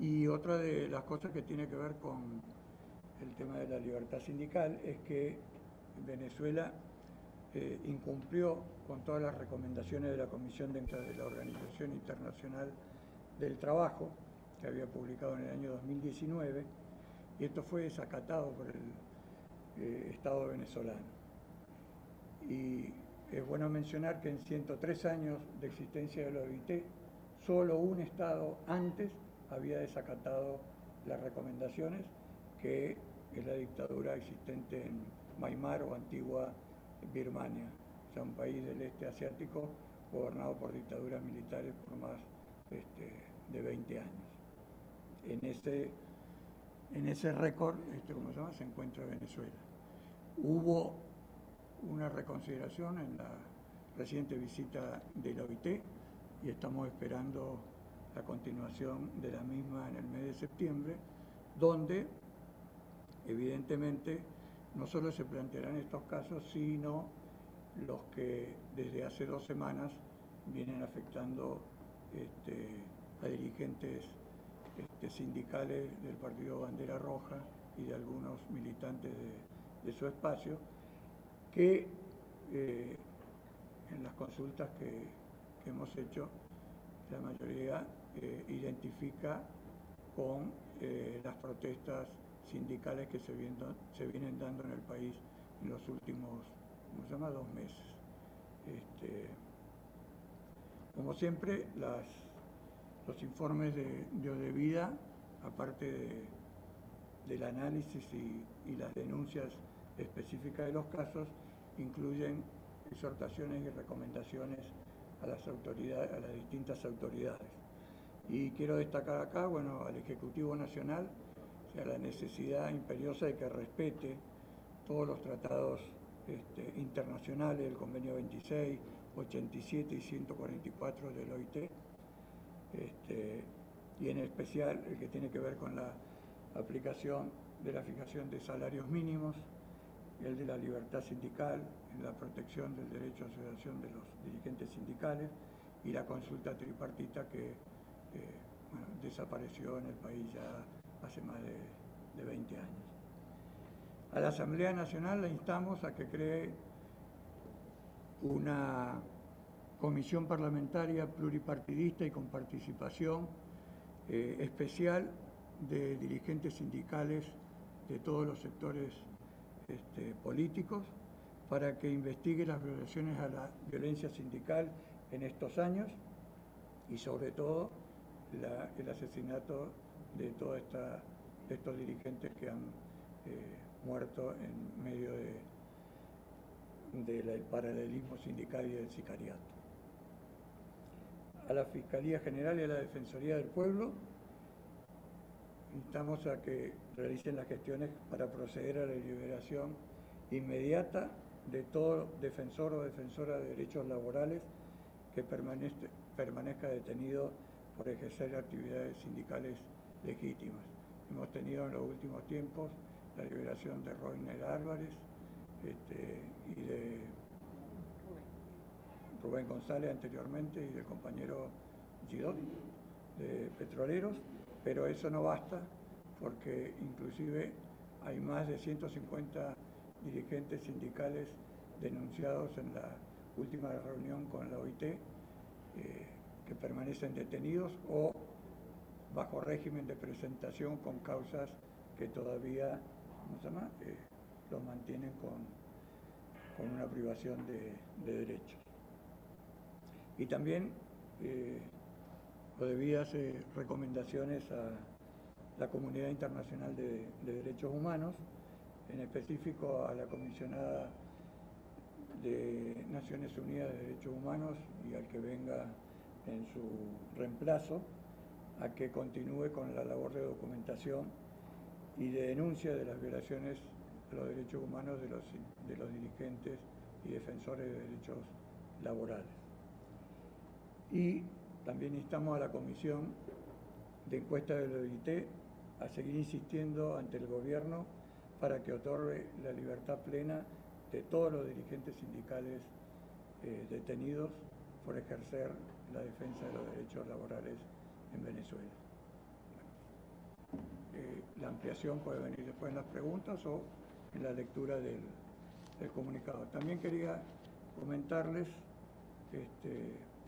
Y otra de las cosas que tiene que ver con el tema de la libertad sindical es que Venezuela incumplió con todas las recomendaciones de la Comisión de la Organización Internacional del Trabajo, que había publicado en el año 2019, y esto fue desacatado por el Estado venezolano. Y es bueno mencionar que en 103 años de existencia de la OIT, solo un Estado antes había desacatado las recomendaciones, que es la dictadura existente en Myanmar o antigua Birmania, o sea, un país del este asiático gobernado por dictaduras militares por más de 20 años. En ese récord, ¿cómo se llama?, se encuentra Venezuela. Hubo una reconsideración en la reciente visita de la OIT y estamos esperando la continuación de la misma en el mes de septiembre, donde evidentemente no solo se plantearán estos casos, sino los que desde hace 2 semanas vienen afectando a dirigentes sindicales del Partido Bandera Roja y de algunos militantes de su espacio, que en las consultas que hemos hecho, la mayoría identifica con las protestas sindicales que se vienen dando en el país en los últimos, 2 meses. Como siempre, los informes de Odevida, aparte del análisis y las denuncias específicas de los casos, incluyen exhortaciones y recomendaciones a las autoridades, a las distintas autoridades. Y quiero destacar acá, al Ejecutivo Nacional, la necesidad imperiosa de que respete todos los tratados internacionales, el Convenio 26, 87 y 144 del OIT, y en especial el que tiene que ver con la aplicación de la fijación de salarios mínimos, el de la libertad sindical, la protección del derecho a asociación de los dirigentes sindicales y la consulta tripartita que desapareció en el país ya hace más de 20 años. A la Asamblea Nacional la instamos a que cree una comisión parlamentaria pluripartidista y con participación especial de dirigentes sindicales de todos los sectores políticos, para que investigue las violaciones a la violencia sindical en estos años y sobre todo el asesinato de todos estos dirigentes que han muerto en medio del paralelismo sindical y del sicariato. A la Fiscalía General y a la Defensoría del Pueblo instamos a que realicen las gestiones para proceder a la liberación inmediata de todo defensor o defensora de derechos laborales que permanezca detenido por ejercer actividades sindicales legítimas. Hemos tenido en los últimos tiempos la liberación de Roiner Álvarez y de Rubén González anteriormente y del compañero Gidot de Petroleros, pero eso no basta, porque inclusive hay más de 150 dirigentes sindicales denunciados en la última reunión con la OIT que permanecen detenidos o bajo régimen de presentación con causas que todavía los mantienen con una privación de derechos. Y también Odevida hace recomendaciones a la comunidad internacional de derechos humanos, en específico a la comisionada de Naciones Unidas de Derechos Humanos y al que venga en su reemplazo, a que continúe con la labor de documentación y de denuncia de las violaciones a los derechos humanos de los dirigentes y defensores de derechos laborales. Y también instamos a la Comisión de Encuesta del OIT a seguir insistiendo ante el gobierno para que otorgue la libertad plena de todos los dirigentes sindicales detenidos por ejercer la defensa de los derechos laborales en Venezuela. la ampliación puede venir después en las preguntas o en la lectura del comunicado. También quería comentarles,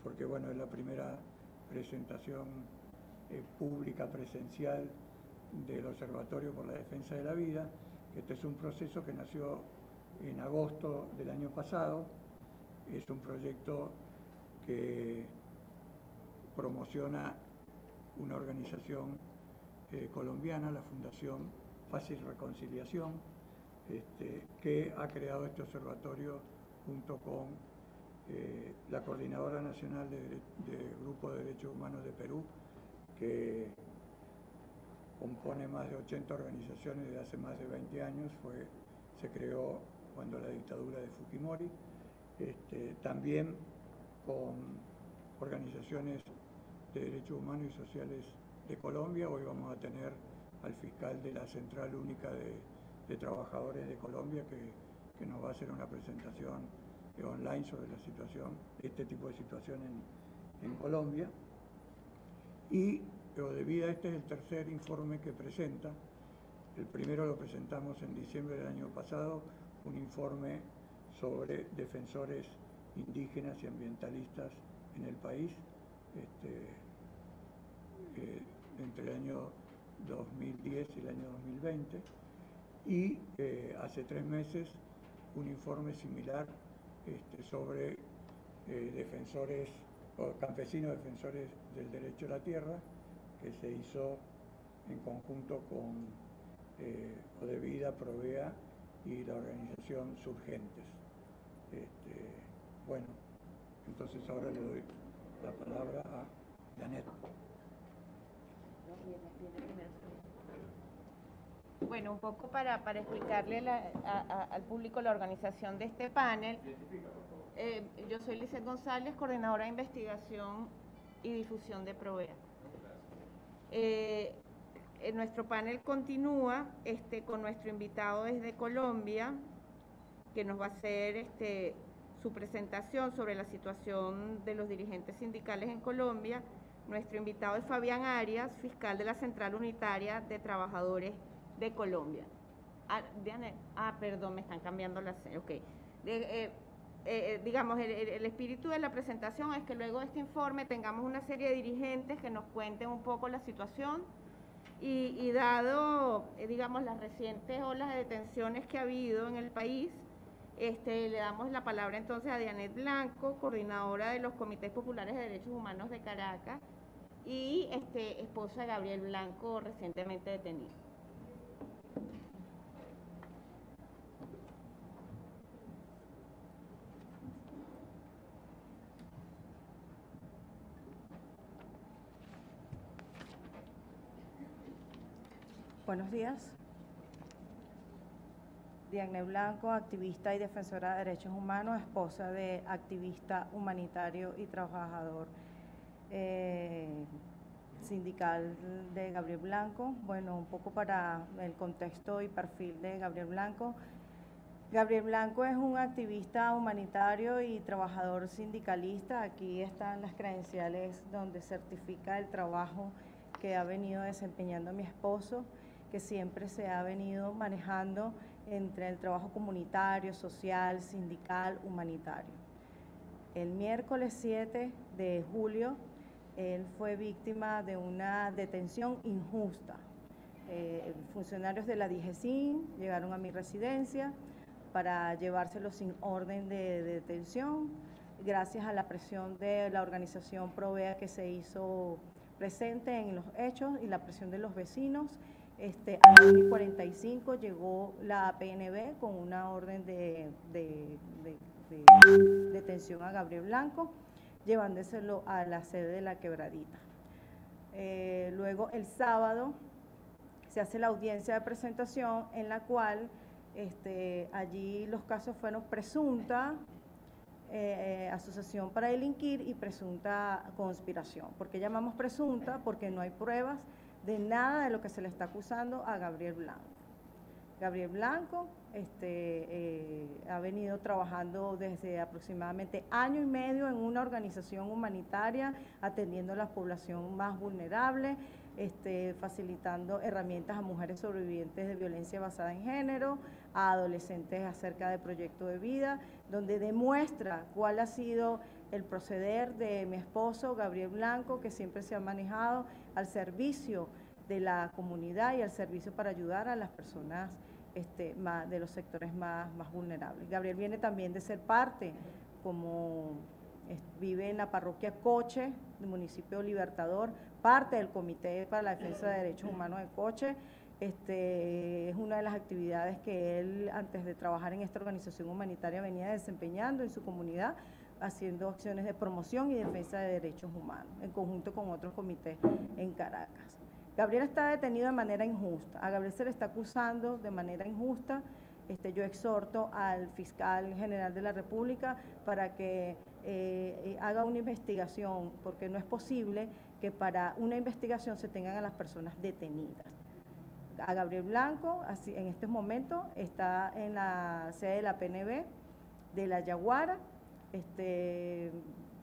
porque bueno, es la primera presentación pública presencial del Observatorio por la Defensa de la Vida, que este es un proceso que nació en agosto del año pasado. Es un proyecto que promociona una organización colombiana, la Fundación Paz y Reconciliación, que ha creado este observatorio junto con la Coordinadora Nacional de Grupo de Derechos Humanos de Perú, que compone más de 80 organizaciones desde hace más de 20 años, se creó cuando la dictadura de Fujimori, también con organizaciones de derechos humanos y sociales de Colombia. Hoy vamos a tener al fiscal de la Central Única de Trabajadores de Colombia que nos va a hacer una presentación online sobre la situación, este tipo de situación en Colombia. Y de vida, este es el tercer informe que presenta. El primero lo presentamos en diciembre del año pasado, un informe sobre defensores indígenas y ambientalistas en el país, entre el año 2010 y el año 2020. Y hace 3 meses un informe similar sobre defensores o campesinos defensores del derecho a la tierra, que se hizo en conjunto con Odevida, Provea y la organización Surgentes. Bueno, entonces ahora le doy la palabra a Janet. Bueno, un poco para explicarle al público la organización de este panel. Yo soy Lizeth González, coordinadora de investigación y difusión de Provea. Nuestro panel continúa con nuestro invitado desde Colombia, que nos va a hacer su presentación sobre la situación de los dirigentes sindicales en Colombia. Nuestro invitado es Fabián Arias, fiscal de la Central Unitaria de Trabajadores de Colombia. Perdón, me están cambiando las... Ok. Digamos, el espíritu de la presentación es que luego de este informe tengamos una serie de dirigentes que nos cuenten un poco la situación y dado, digamos, las recientes olas de detenciones que ha habido en el país, le damos la palabra entonces a Dianet Blanco, coordinadora de los Comités Populares de Derechos Humanos de Caracas y esposa de Gabriel Blanco, recientemente detenido. Buenos días. Dianet Blanco, activista y defensora de derechos humanos, esposa de activista humanitario y trabajador sindical de Gabriel Blanco. Bueno, un poco para el contexto y perfil de Gabriel Blanco. Gabriel Blanco es un activista humanitario y trabajador sindicalista. Aquí están las credenciales donde certifica el trabajo que ha venido desempeñando mi esposo, que siempre se ha venido manejando entre el trabajo comunitario, social, sindical, humanitario. El miércoles 7 de julio, él fue víctima de una detención injusta. Funcionarios de la DIGESIN llegaron a mi residencia para llevárselo sin orden de detención, gracias a la presión de la organización Provea que se hizo presente en los hechos y la presión de los vecinos. A las 1:45 llegó la PNB con una orden de detención a Gabriel Blanco, llevándoselo a la sede de La Quebradita. Luego el sábado se hace la audiencia de presentación en la cual allí los casos fueron presunta asociación para delinquir y presunta conspiración. ¿Por qué llamamos presunta? Porque no hay pruebas de nada de lo que se le está acusando a Gabriel Blanco. Gabriel Blanco ha venido trabajando desde aproximadamente año y medio en una organización humanitaria atendiendo a la población más vulnerable, facilitando herramientas a mujeres sobrevivientes de violencia basada en género, a adolescentes acerca del proyecto de vida, donde demuestra cuál ha sido el proceder de mi esposo, Gabriel Blanco, que siempre se ha manejado al servicio de la comunidad y al servicio para ayudar a las personas de los sectores más vulnerables. Gabriel viene también de ser parte, vive en la parroquia Coche, del municipio Libertador, parte del Comité para la Defensa de Derechos Humanos de Coche. Es una de las actividades que él, antes de trabajar en esta organización humanitaria, venía desempeñando en su comunidad, haciendo acciones de promoción y defensa de derechos humanos, en conjunto con otros comités en Caracas. Gabriel está detenido de manera injusta, a Gabriel se le está acusando de manera injusta. Yo exhorto al fiscal general de la República para que haga una investigación, porque no es posible que para una investigación se tengan a las personas detenidas. A Gabriel Blanco, así, en estos momentos, está en la sede de la PNB de La Yaguara.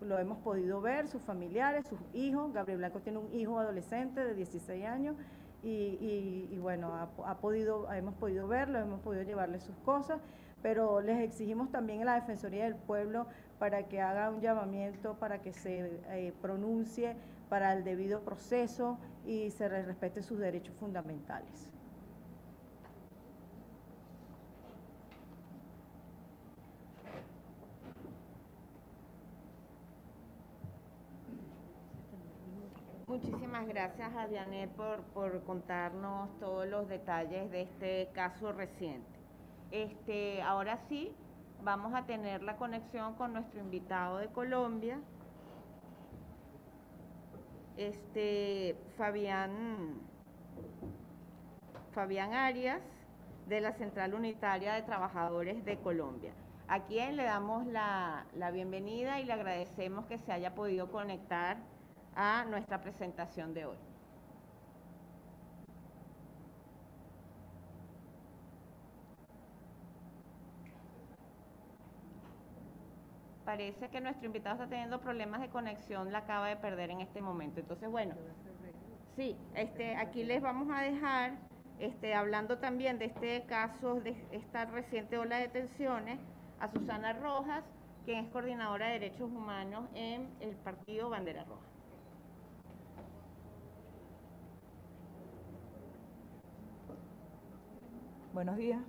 Lo hemos podido ver, sus familiares, sus hijos. Gabriel Blanco tiene un hijo adolescente de 16 años y bueno, hemos podido verlo, hemos podido llevarle sus cosas, pero les exigimos también a la Defensoría del Pueblo para que haga un llamamiento, para que se pronuncie para el debido proceso y se respete sus derechos fundamentales. Muchísimas gracias a Dianet por contarnos todos los detalles de este caso reciente. Ahora sí, vamos a tener la conexión con nuestro invitado de Colombia, Fabián Arias, de la Central Unitaria de Trabajadores de Colombia, a quien le damos la bienvenida y le agradecemos que se haya podido conectar a nuestra presentación de hoy. Parece que nuestro invitado está teniendo problemas de conexión, la acaba de perder en este momento. Entonces, bueno, sí, aquí les vamos a dejar, hablando también de este caso, de esta reciente ola de detenciones, a Susana Rojas, quien es coordinadora de Derechos Humanos en el Partido Bandera Roja. Buenos días.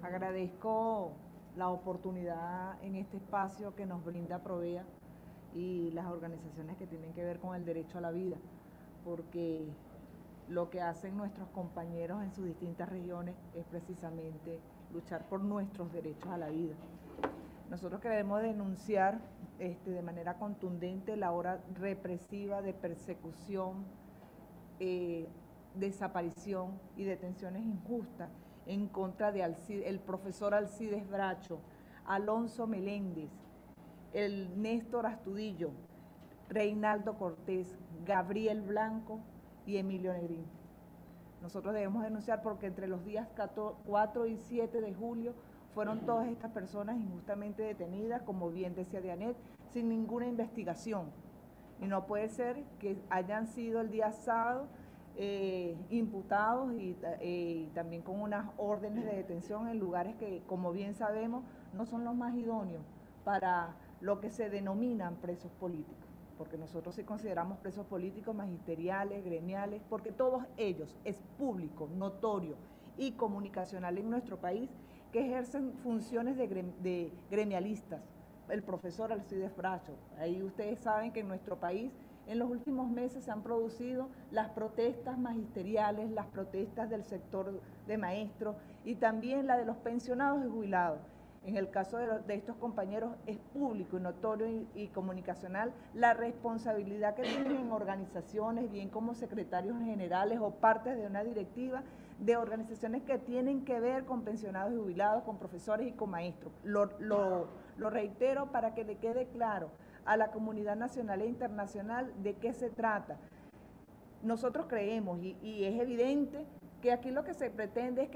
Agradezco la oportunidad en este espacio que nos brinda Provea y las organizaciones que tienen que ver con el derecho a la vida, porque lo que hacen nuestros compañeros en sus distintas regiones es precisamente luchar por nuestros derechos a la vida. Nosotros queremos denunciar de manera contundente la ola represiva de persecución, desaparición y detenciones injustas en contra de el profesor Alcides Bracho, Alonso Meléndez, el Néstor Astudillo, Reinaldo Cortés, Gabriel Blanco y Emilio Negrín. Nosotros debemos denunciar porque entre los días 4 y 7 de julio fueron todas estas personas injustamente detenidas, como bien decía Dianet, sin ninguna investigación. Y no puede ser que hayan sido el día sábado imputados y también con unas órdenes de detención en lugares que, como bien sabemos, no son los más idóneos para lo que se denominan presos políticos, porque nosotros sí consideramos presos políticos magisteriales, gremiales, porque todos ellos es público, notorio y comunicacional en nuestro país que ejercen funciones de gremialistas. El profesor Alcides Bracho, ahí ustedes saben que en nuestro país en los últimos meses se han producido las protestas magisteriales, las protestas del sector de maestros y también la de los pensionados y jubilados. En el caso de estos compañeros es público y notorio y comunicacional la responsabilidad que tienen en organizaciones, bien como secretarios generales o partes de una directiva de organizaciones que tienen que ver con pensionados y jubilados, con profesores y con maestros. Lo reitero para que le quede claro a la comunidad nacional e internacional de qué se trata. Nosotros creemos, y es evidente, que aquí lo que se pretende es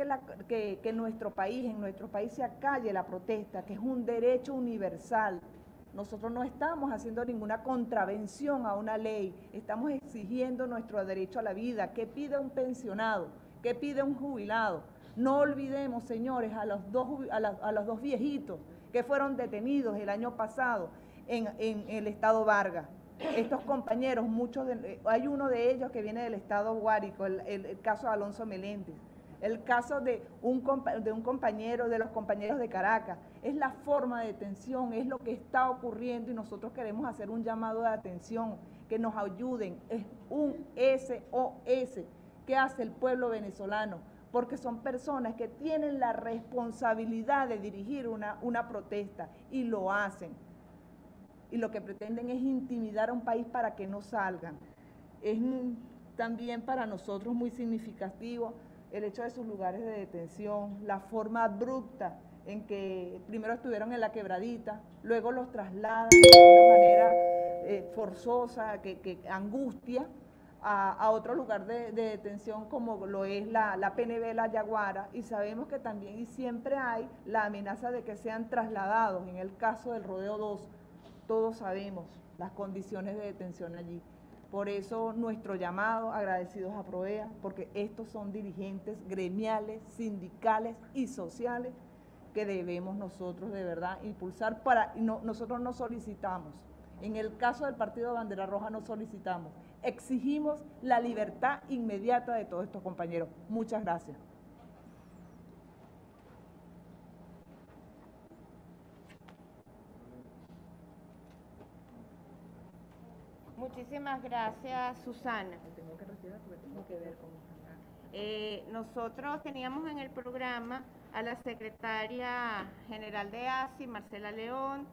que en nuestro país se acalle la protesta, que es un derecho universal. Nosotros no estamos haciendo ninguna contravención a una ley, estamos exigiendo nuestro derecho a la vida. ¿Qué pide un pensionado? ¿Qué pide un jubilado? No olvidemos, señores, a los dos viejitos que fueron detenidos el año pasado en el estado Vargas. Estos compañeros, hay uno de ellos que viene del estado Guárico, el caso de Alonso Meléndez, el caso de un compañero, de los compañeros de Caracas. Es la forma de detención, es lo que está ocurriendo y nosotros queremos hacer un llamado de atención, que nos ayuden. Es un SOS que hace el pueblo venezolano, porque son personas que tienen la responsabilidad de dirigir una protesta y lo hacen. Y lo que pretenden es intimidar a un país para que no salgan. Es también para nosotros muy significativo el hecho de sus lugares de detención, la forma abrupta en que primero estuvieron en la Quebradita, luego los trasladan de una manera forzosa, que angustia, a otro lugar de detención como lo es la PNB La Yaguara, y sabemos que también y siempre hay la amenaza de que sean trasladados. En el caso del Rodeo 2, todos sabemos las condiciones de detención allí. Por eso nuestro llamado, agradecidos a Provea, porque estos son dirigentes gremiales, sindicales y sociales que debemos nosotros de verdad impulsar. Nosotros no solicitamos, en el caso del Partido Bandera Roja no solicitamos, exigimos la libertad inmediata de todos estos compañeros. Muchas gracias. Muchísimas gracias, Susana. Tengo que retirar porque tengo que ver cómo nosotros teníamos en el programa a la secretaria general de ASI, Marcela León,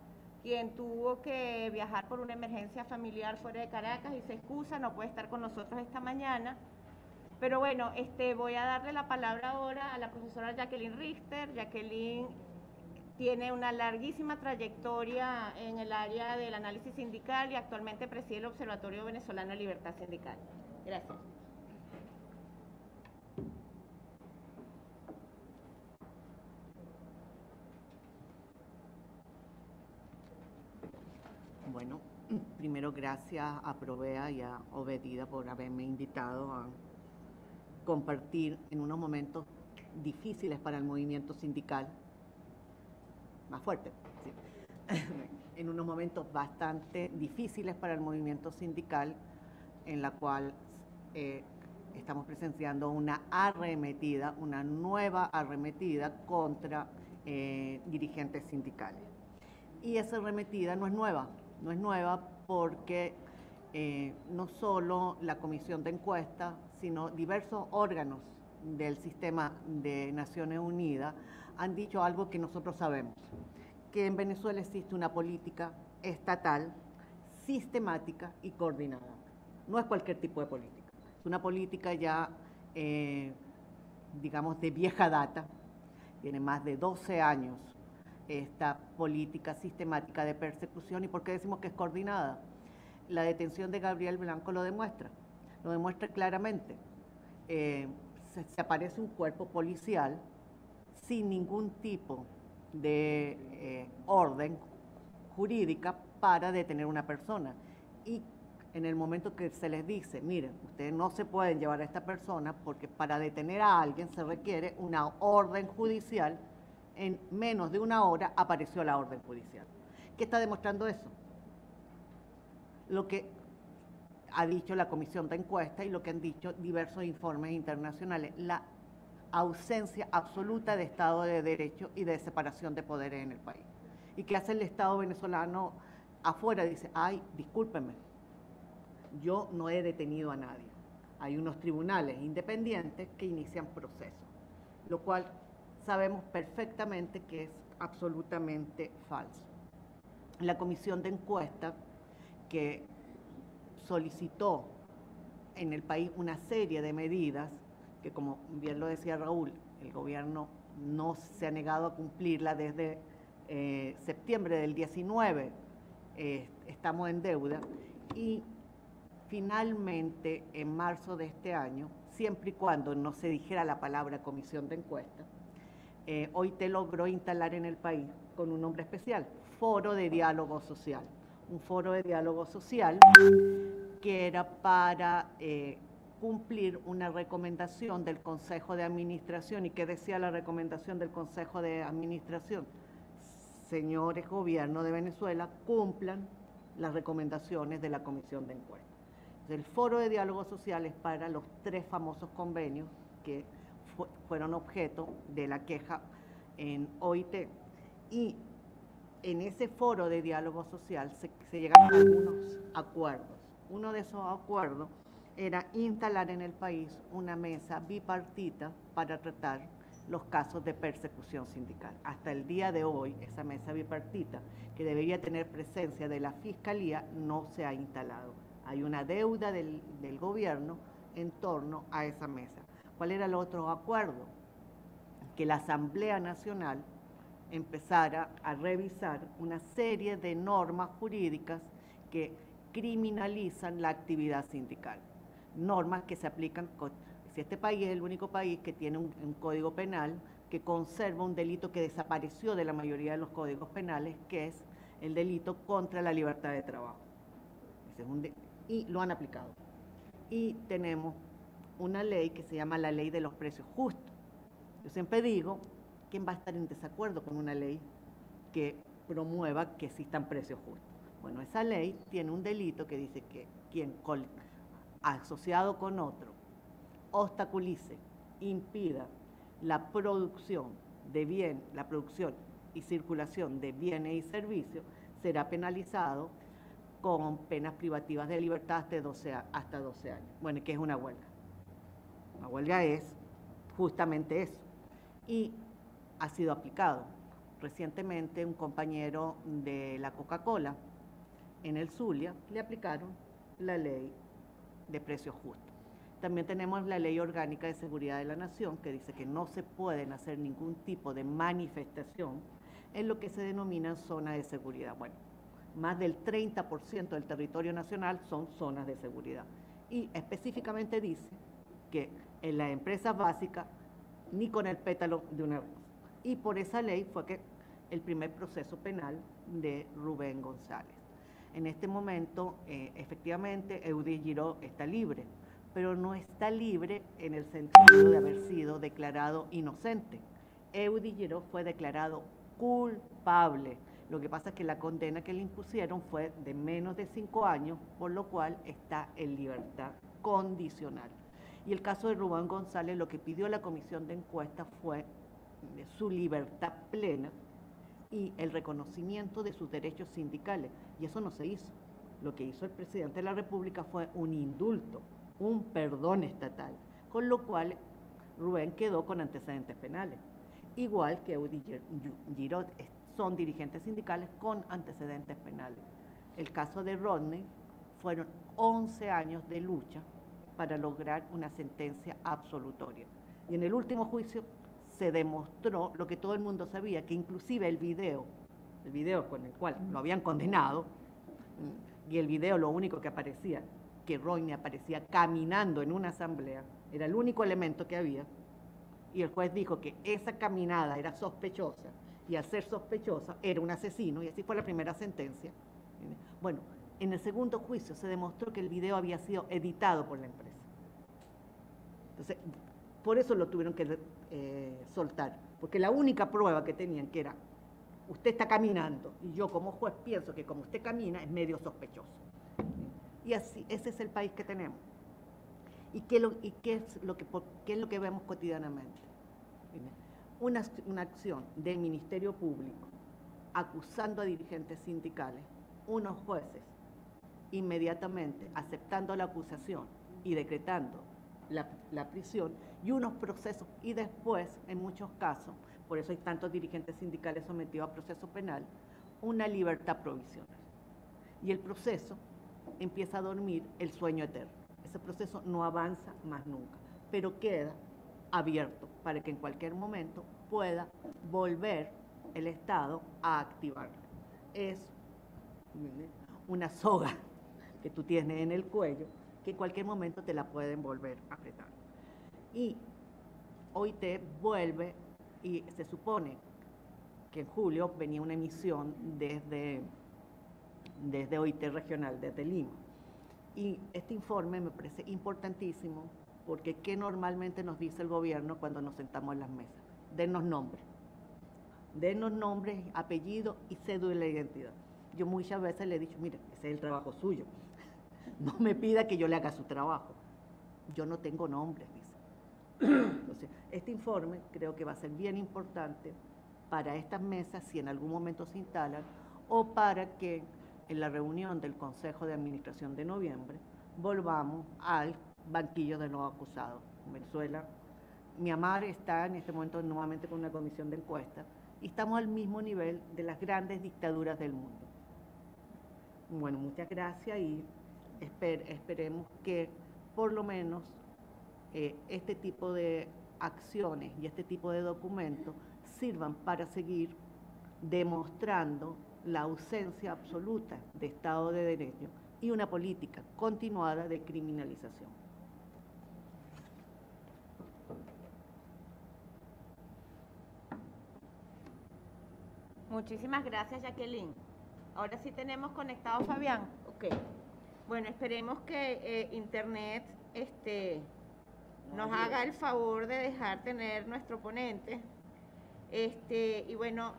quien tuvo que viajar por una emergencia familiar fuera de Caracas y se excusa, no puede estar con nosotros esta mañana. Pero bueno, voy a darle la palabra ahora a la profesora Jacqueline Richter. Jacqueline tiene una larguísima trayectoria en el área del análisis sindical y actualmente preside el Observatorio Venezolano de Libertad Sindical. Gracias. Bueno, primero gracias a Provea y a Obedida por haberme invitado a compartir en unos momentos difíciles para el movimiento sindical, más fuerte, sí. En unos momentos bastante difíciles para el movimiento sindical, en la cual estamos presenciando una arremetida, una nueva arremetida contra dirigentes sindicales. Y esa arremetida no es nueva porque no solo la Comisión de Encuesta, sino diversos órganos del sistema de Naciones Unidas han dicho algo que nosotros sabemos, que en Venezuela existe una política estatal, sistemática y coordinada. No es cualquier tipo de política, es una política ya, digamos, de vieja data, tiene más de 12 años esta política sistemática de persecución. ¿Y por qué decimos que es coordinada? La detención de Gabriel Blanco lo demuestra claramente. Se aparece un cuerpo policial sin ningún tipo de orden jurídica para detener a una persona. Y en el momento que se les dice, miren, ustedes no se pueden llevar a esta persona porque para detener a alguien se requiere una orden judicial, en menos de una hora apareció la orden judicial. ¿Qué está demostrando eso? Lo que ha dicho la Comisión de Encuesta y lo que han dicho diversos informes internacionales, la ausencia absoluta de Estado de Derecho y de separación de poderes en el país. ¿Y qué hace el Estado venezolano afuera? Dice, ay, discúlpenme, yo no he detenido a nadie. Hay unos tribunales independientes que inician procesos, lo cual sabemos perfectamente que es absolutamente falso. La Comisión de Encuesta, que solicitó en el país una serie de medidas, que como bien lo decía Raúl, el gobierno no se ha negado a cumplirla desde septiembre del 19, estamos en deuda, y finalmente en marzo de este año siempre y cuando no se dijera la palabra comisión de encuesta, OIT logró instalar en el país con un nombre especial, Foro de Diálogo Social. Un foro de diálogo social que era para cumplir una recomendación del Consejo de Administración. ¿Y qué decía la recomendación del Consejo de Administración? Señores gobierno de Venezuela, cumplan las recomendaciones de la Comisión de Encuesta. El Foro de Diálogo Social es para los 3 famosos convenios que fueron objeto de la queja en OIT. Y en ese foro de diálogo social se llegaron a algunos acuerdos. Uno de esos acuerdos era instalar en el país una mesa bipartita para tratar los casos de persecución sindical. Hasta el día de hoy, esa mesa bipartita, que debería tener presencia de la Fiscalía, no se ha instalado. Hay una deuda del gobierno en torno a esa mesa. ¿Cuál era el otro acuerdo? Que la Asamblea Nacional empezara a revisar una serie de normas jurídicas que criminalizan la actividad sindical. Normas que se aplican, si este país es el único país que tiene un código penal que conserva un delito que desapareció de la mayoría de los códigos penales, que es el delito contra la libertad de trabajo. Y lo han aplicado. Y tenemos una ley que se llama la Ley de los Precios Justos. Yo siempre digo, ¿quién va a estar en desacuerdo con una ley que promueva que existan precios justos? Bueno, esa ley tiene un delito que dice que quien asociado con otro obstaculice, impida la producción y circulación de bienes y servicios, será penalizado con penas privativas de libertad hasta 12 años. Bueno, ¿qué es una huelga? Una huelga es justamente eso. Y ha sido aplicado. Recientemente un compañero de la Coca-Cola en el Zulia le aplicaron la ley de precios justos. También tenemos la Ley Orgánica de Seguridad de la Nación, que dice que no se pueden hacer ningún tipo de manifestación en lo que se denominan zonas de seguridad. Bueno, más del 30% del territorio nacional son zonas de seguridad. Y específicamente dice que en las empresas básicas ni con el pétalo de una rosa. Y por esa ley fue que el primer proceso penal de Rubén González. En este momento, efectivamente, Eudis Giró está libre, pero no está libre en el sentido de haber sido declarado inocente. Eudis Giró fue declarado culpable. Lo que pasa es que la condena que le impusieron fue de menos de 5 años, por lo cual está en libertad condicional. Y el caso de Rubén González, lo que pidió la comisión de encuesta fue su libertad plena y el reconocimiento de sus derechos sindicales. Y eso no se hizo. Lo que hizo el presidente de la República fue un indulto, un perdón estatal, con lo cual Rubén quedó con antecedentes penales. Igual que Eudis Giró son dirigentes sindicales con antecedentes penales. El caso de Rodney fueron 11 años de lucha para lograr una sentencia absolutoria. Y en el último juicio se demostró lo que todo el mundo sabía, que inclusive el video con el cual lo habían condenado, y el video lo único que aparecía, que Rodney aparecía caminando en una asamblea, era el único elemento que había, y el juez dijo que esa caminada era sospechosa, y al ser sospechosa era un asesino, y así fue la primera sentencia. Bueno, en el segundo juicio se demostró que el video había sido editado por la empresa. Entonces, por eso lo tuvieron que soltar, porque la única prueba que tenían, que era, usted está caminando, y yo como juez pienso que como usted camina es medio sospechoso. Y así, ese es el país que tenemos. ¿Y qué es lo que vemos cotidianamente? Una acción del Ministerio Público acusando a dirigentes sindicales, unos jueces inmediatamente aceptando la acusación y decretando la prisión, y unos procesos, y después, en muchos casos, por eso hay tantos dirigentes sindicales sometidos a proceso penal, una libertad provisional. Y el proceso empieza a dormir el sueño eterno. Ese proceso no avanza más nunca, pero queda abierto para que en cualquier momento pueda volver el Estado a activarlo. Es una soga que tú tienes en el cuello que en cualquier momento te la pueden volver a apretar. Y OIT vuelve y se supone que en julio venía una emisión desde OIT regional, desde Lima. Y este informe me parece importantísimo porque ¿qué normalmente nos dice el gobierno cuando nos sentamos en las mesas? Dennos nombres. Dennos nombres, apellidos y cédula de identidad. Yo muchas veces le he dicho, mire, ese es el trabajo suyo. No me pida que yo le haga su trabajo. Yo no tengo nombres, dice. Entonces, este informe creo que va a ser bien importante para estas mesas, si en algún momento se instalan, o para que en la reunión del Consejo de Administración de noviembre volvamos al banquillo de los acusados. En Venezuela, Myanmar está en este momento nuevamente con una comisión de encuesta y estamos al mismo nivel de las grandes dictaduras del mundo. Bueno, muchas gracias y esperemos que por lo menos este tipo de acciones y este tipo de documentos sirvan para seguir demostrando la ausencia absoluta de Estado de Derecho y una política continuada de criminalización. Muchísimas gracias, Jacqueline. Ahora sí tenemos conectado a Fabián. Ok. Bueno, esperemos que Internet nos haga el favor de dejar tener nuestro ponente. Y bueno,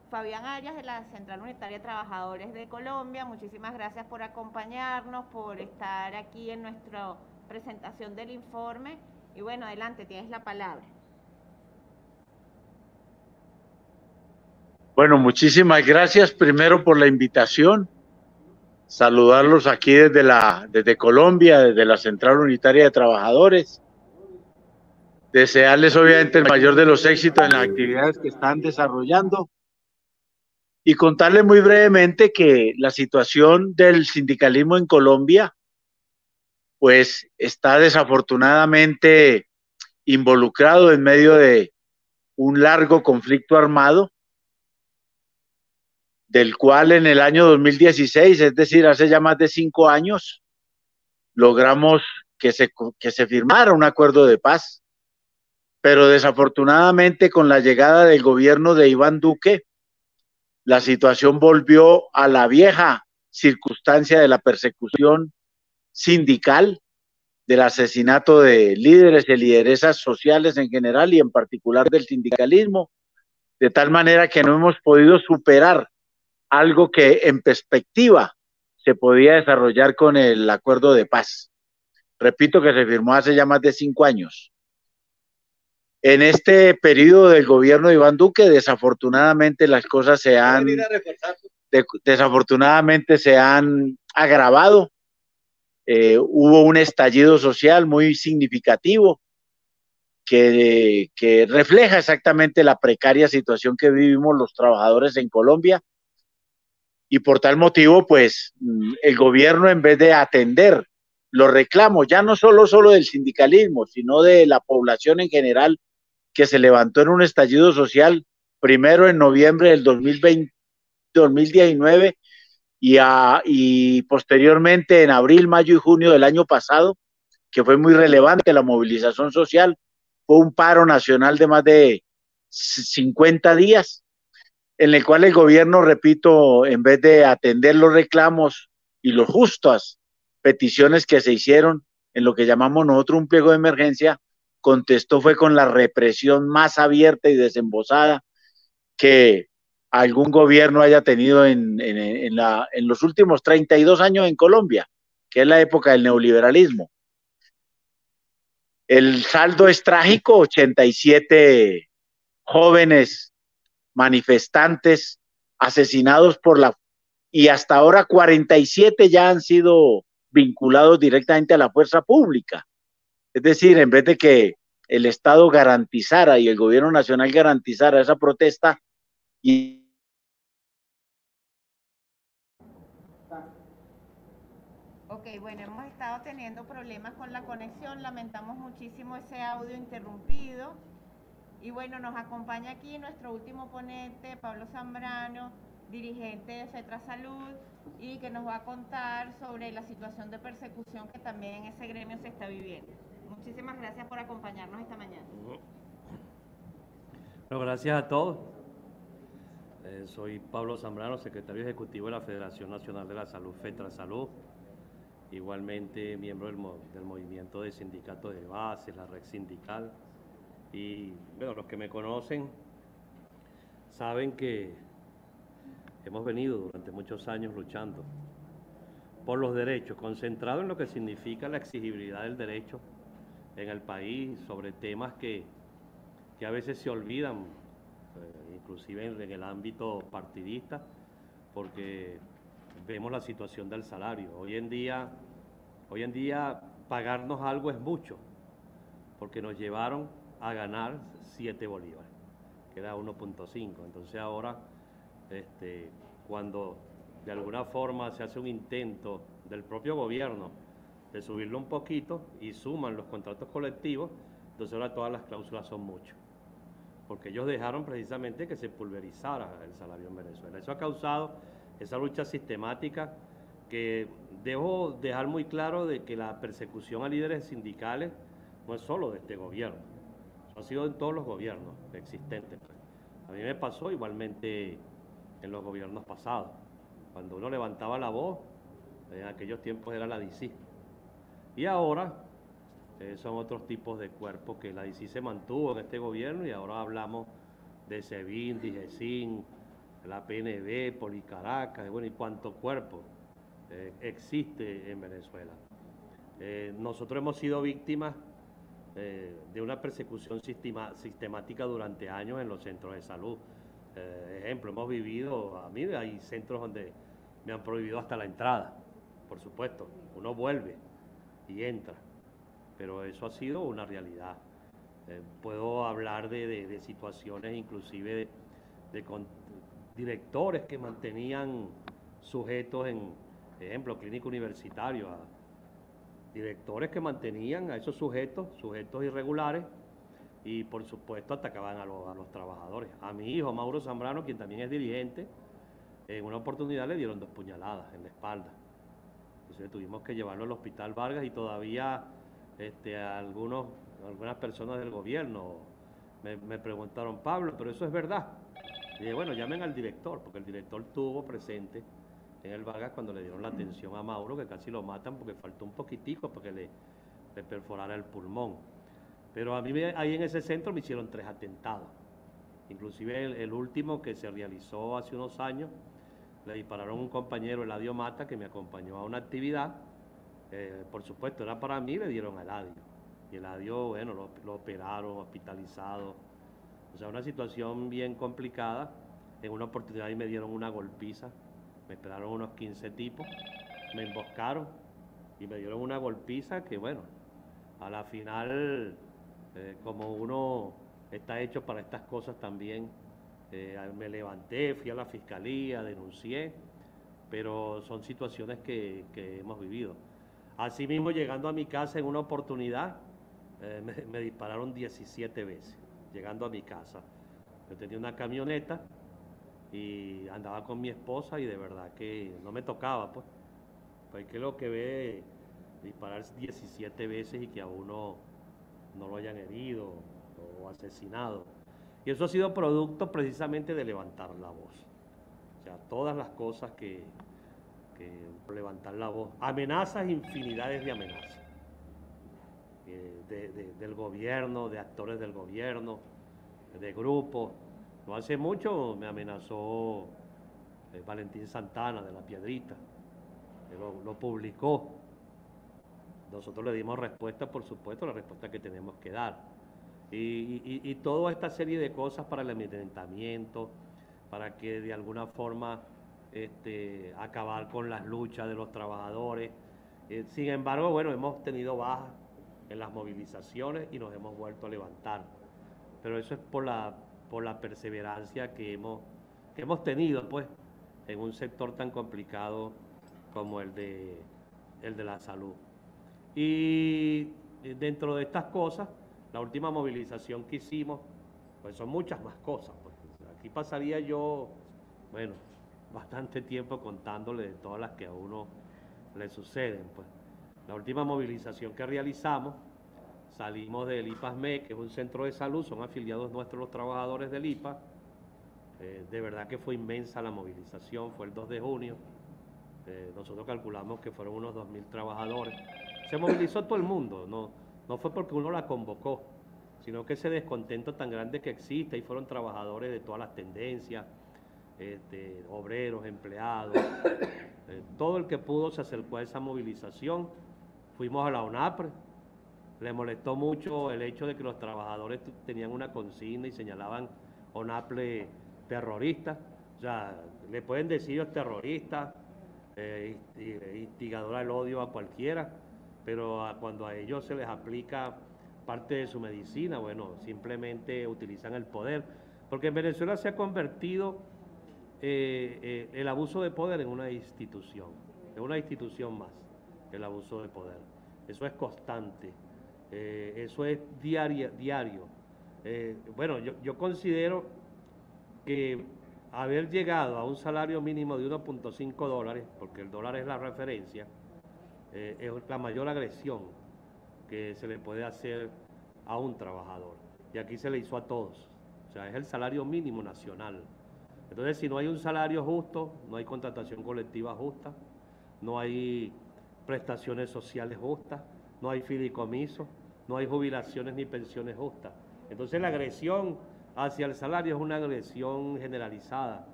Fabián Arias, de la Central Unitaria de Trabajadores de Colombia, muchísimas gracias por acompañarnos, por estar aquí en nuestra presentación del informe. Y bueno, adelante, tienes la palabra. Bueno, muchísimas gracias primero por la invitación. Saludarlos aquí desde Colombia, desde la Central Unitaria de Trabajadores. Desearles obviamente el mayor de los éxitos en las actividades que están desarrollando. Y contarles muy brevemente que la situación del sindicalismo en Colombia, pues está desafortunadamente involucrado en medio de un largo conflicto armado, del cual en el año 2016, es decir, hace ya más de 5 años, logramos que se firmara un acuerdo de paz. Pero desafortunadamente con la llegada del gobierno de Iván Duque, la situación volvió a la vieja circunstancia de la persecución sindical, del asesinato de líderes y lideresas sociales en general y en particular del sindicalismo, de tal manera que no hemos podido superar algo que en perspectiva se podía desarrollar con el acuerdo de paz. Repito que se firmó hace ya más de 5 años. En este periodo del gobierno de Iván Duque, desafortunadamente las cosas desafortunadamente se han agravado. Hubo un estallido social muy significativo que refleja exactamente la precaria situación que vivimos los trabajadores en Colombia. Y por tal motivo, pues, el gobierno, en vez de atender los reclamos, ya no solo del sindicalismo, sino de la población en general, que se levantó en un estallido social, primero en noviembre del 2019 y posteriormente en abril, mayo y junio del año pasado, que fue muy relevante la movilización social. Fue un paro nacional de más de 50 días, en el cual el gobierno, repito, en vez de atender los reclamos y las justas peticiones que se hicieron en lo que llamamos nosotros un pliego de emergencia, contestó fue con la represión más abierta y desembosada que algún gobierno haya tenido en los últimos 32 años en Colombia, que es la época del neoliberalismo. El saldo es trágico: 87 jóvenes manifestantes asesinados y hasta ahora 47 ya han sido vinculados directamente a la fuerza pública. Es decir, en vez de que el Estado garantizara y el gobierno nacional garantizara esa protesta Ok, bueno, hemos estado teniendo problemas con la conexión, lamentamos muchísimo ese audio interrumpido. Y bueno, nos acompaña aquí nuestro último ponente, Pablo Zambrano, dirigente de FETRA Salud, y que nos va a contar sobre la situación de persecución que también en ese gremio se está viviendo. Muchísimas gracias por acompañarnos esta mañana. Bueno, gracias a todos. Soy Pablo Zambrano, secretario ejecutivo de la Federación Nacional de la Salud, FETRASalud. Igualmente miembro del movimiento de sindicatos de base, la red sindical. Y bueno, los que me conocen saben que hemos venido durante muchos años luchando por los derechos, concentrado en lo que significa la exigibilidad del derecho en el país, sobre temas que a veces se olvidan, inclusive en el ámbito partidista, porque vemos la situación del salario. Hoy en día pagarnos algo es mucho, porque nos llevaron a ganar 7 bolívares, que era 1.5. Entonces ahora, cuando de alguna forma se hace un intento del propio gobierno de subirlo un poquito y suman los contratos colectivos, entonces ahora todas las cláusulas son mucho, porque ellos dejaron precisamente que se pulverizara el salario en Venezuela. Eso ha causado esa lucha sistemática, que debo dejar muy claro de que la persecución a líderes sindicales no es solo de este gobierno, eso ha sido en todos los gobiernos existentes. A mí me pasó igualmente en los gobiernos pasados, cuando uno levantaba la voz, en aquellos tiempos era la DICI, y ahora son otros tipos de cuerpos que la DICI se mantuvo en este gobierno, y ahora hablamos de SEBIN, DIGESIN, la PNB, Policaracas, bueno, y cuánto cuerpo existe en Venezuela. Nosotros hemos sido víctimas de una persecución sistemática durante años en los centros de salud. Ejemplo, hemos vivido, a mí hay centros donde me han prohibido hasta la entrada, por supuesto, uno vuelve y entra, pero eso ha sido una realidad. Puedo hablar de situaciones inclusive de directores que mantenían sujetos en, ejemplo, clínico universitario, a directores que mantenían a esos sujetos irregulares, y por supuesto atacaban a los trabajadores. A mi hijo Mauro Zambrano, quien también es dirigente, en una oportunidad le dieron 2 puñaladas en la espalda. Entonces tuvimos que llevarlo al Hospital Vargas, y todavía algunas personas del gobierno me preguntaron: Pablo, ¿pero eso es verdad? Y dije, bueno, llamen al director, porque el director estuvo presente en el Vargas cuando le dieron la atención a Mauro, que casi lo matan porque faltó un poquitico para que le perforara el pulmón. Pero a mí ahí en ese centro me hicieron 3 atentados. Inclusive el último, que se realizó hace unos años, le dispararon a un compañero, Eladio Mata, que me acompañó a una actividad. Por supuesto, era para mí, le dieron a Eladio. Y Eladio, bueno, lo operaron, hospitalizado. O sea, una situación bien complicada. En una oportunidad ahí me dieron una golpiza. Me esperaron unos 15 tipos, me emboscaron y me dieron una golpiza que, bueno, a la final, como uno está hecho para estas cosas también, me levanté, fui a la fiscalía, denuncié, pero son situaciones que hemos vivido. Asimismo, llegando a mi casa en una oportunidad, me dispararon 17 veces, llegando a mi casa. Yo tenía una camioneta y andaba con mi esposa, y de verdad que no me tocaba, pues que lo que ve disparar 17 veces y que a uno no lo hayan herido o asesinado. Y eso ha sido producto precisamente de levantar la voz. O sea, todas las cosas que levantar la voz. Amenazas, infinidades de amenazas. Del gobierno, de actores del gobierno, de grupos. No hace mucho me amenazó Valentín Santana de La Piedrita, que lo publicó. Nosotros le dimos respuesta, por supuesto, la respuesta que tenemos que dar. Y toda esta serie de cosas para el amedrentamiento, para que de alguna forma acabar con las luchas de los trabajadores. Sin embargo, bueno, hemos tenido bajas en las movilizaciones y nos hemos vuelto a levantar. Pero eso es por la perseverancia que hemos tenido, pues, en un sector tan complicado como el de la salud. Y dentro de estas cosas, la última movilización que hicimos, pues son muchas más cosas, pues. Aquí pasaría yo, bueno, bastante tiempo contándole de todas las que a uno le suceden, pues. La última movilización que realizamos salimos del IPASME, que es un centro de salud, son afiliados nuestros los trabajadores del IPA. De verdad que fue inmensa la movilización, fue el 2 de junio. Nosotros calculamos que fueron unos 2.000 trabajadores. Se movilizó todo el mundo, no fue porque uno la convocó, sino que ese descontento tan grande que existe, y fueron trabajadores de todas las tendencias, obreros, empleados, todo el que pudo se acercó a esa movilización. Fuimos a la ONAPRE, le molestó mucho el hecho de que los trabajadores tenían una consigna y señalaban ONAPRE terrorista. O sea, le pueden decir ellos terroristas, instigador al odio a cualquiera, pero cuando a ellos se les aplica parte de su medicina, bueno, simplemente utilizan el poder, porque en Venezuela se ha convertido el abuso de poder en una institución, más, el abuso de poder. Eso es constante, eso es diario. Bueno, yo considero que haber llegado a un salario mínimo de 1.5 dólares, porque el dólar es la referencia, es la mayor agresión que se le puede hacer a un trabajador. Y aquí se le hizo a todos. O sea, es el salario mínimo nacional. Entonces, si no hay un salario justo, no hay contratación colectiva justa, no hay prestaciones sociales justas, no hay fideicomisos, no hay jubilaciones ni pensiones justas. Entonces, la agresión hacia el salario es una agresión generalizada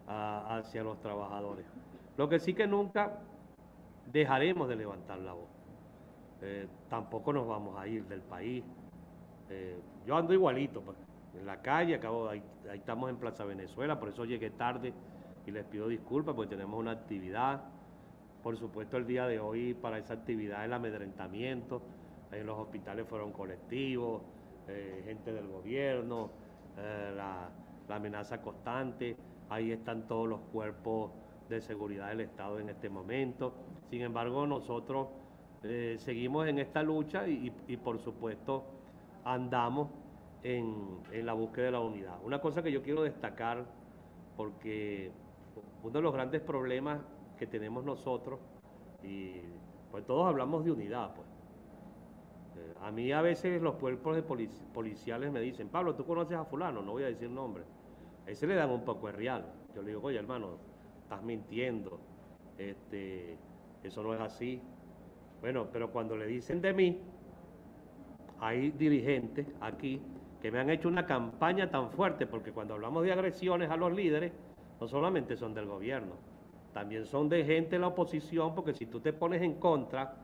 hacia los trabajadores. Lo que sí que nunca dejaremos de levantar la voz. Tampoco nos vamos a ir del país. Yo ando igualito, pues, en la calle, ahí estamos en Plaza Venezuela, por eso llegué tarde y les pido disculpas porque tenemos una actividad. Por supuesto, el día de hoy para esa actividad el amedrentamiento, en los hospitales fueron colectivos, gente del gobierno, la amenaza constante, ahí están todos los cuerpos de seguridad del Estado en este momento. Sin embargo, nosotros seguimos en esta lucha y por supuesto andamos en la búsqueda de la unidad. Una cosa que yo quiero destacar, porque uno de los grandes problemas que tenemos nosotros, y pues todos hablamos de unidad, pues. A mí a veces los cuerpos de policiales me dicen, Pablo, ¿tú conoces a fulano? No voy a decir nombre. A ese le dan un poco de real. Yo le digo, oye, hermano, estás mintiendo, eso no es así. Bueno, pero cuando le dicen de mí, hay dirigentes aquí que me han hecho una campaña tan fuerte, porque cuando hablamos de agresiones a los líderes, no solamente son del gobierno, también son de gente de la oposición, porque si tú te pones en contra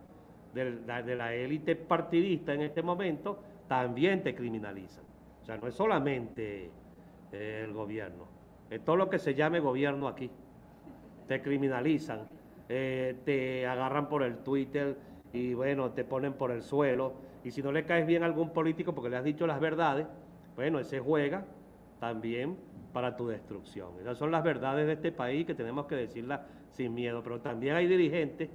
de la élite partidista en este momento, también te criminalizan. O sea, no es solamente el gobierno, es todo lo que se llame gobierno aquí. Te criminalizan, te agarran por el Twitter y bueno, te ponen por el suelo. Y si no le caes bien a algún político porque le has dicho las verdades, bueno, ese juega también para tu destrucción. Esas son las verdades de este país que tenemos que decirlas sin miedo. Pero también hay dirigentes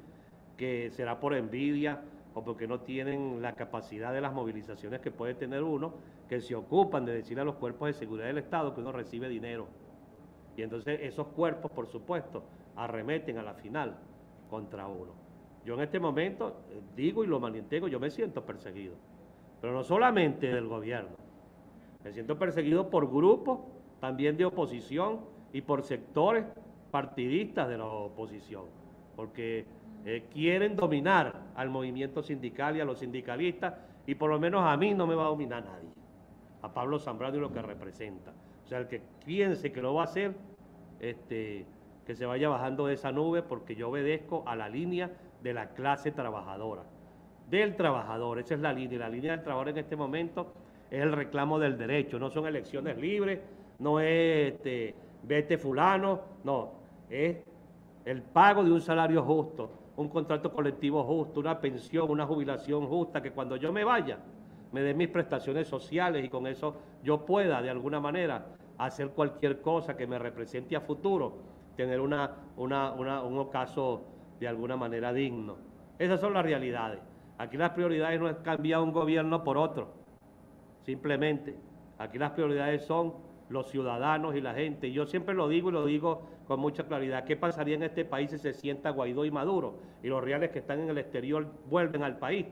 que será por envidia o porque no tienen la capacidad de las movilizaciones que puede tener uno, que se ocupan de decirle a los cuerpos de seguridad del Estado que uno recibe dinero. Y entonces esos cuerpos, por supuesto, arremeten a la final contra uno. Yo en este momento digo y lo mantengo, yo me siento perseguido, pero no solamente del gobierno, me siento perseguido por grupos también de oposición y por sectores partidistas de la oposición, porque quieren dominar al movimiento sindical y a los sindicalistas, y por lo menos a mí no me va a dominar nadie, a Pablo Zambrano y lo que representa. O sea, el que piense que lo va a hacer, que se vaya bajando de esa nube, porque yo obedezco a la línea de la clase trabajadora, del trabajador. Esa es la línea del trabajador en este momento es el reclamo del derecho. No son elecciones libres, no es vete fulano, no, es el pago de un salario justo, un contrato colectivo justo, una pensión, una jubilación justa, que cuando yo me vaya me den mis prestaciones sociales y con eso yo pueda de alguna manera hacer cualquier cosa que me represente a futuro, tener un ocaso de alguna manera digno. Esas son las realidades. Aquí las prioridades no es cambiar un gobierno por otro, simplemente. Aquí las prioridades son los ciudadanos y la gente. Y yo siempre lo digo y lo digo con mucha claridad. ¿Qué pasaría en este país si se sienta Guaidó y Maduro y los reales que están en el exterior vuelven al país?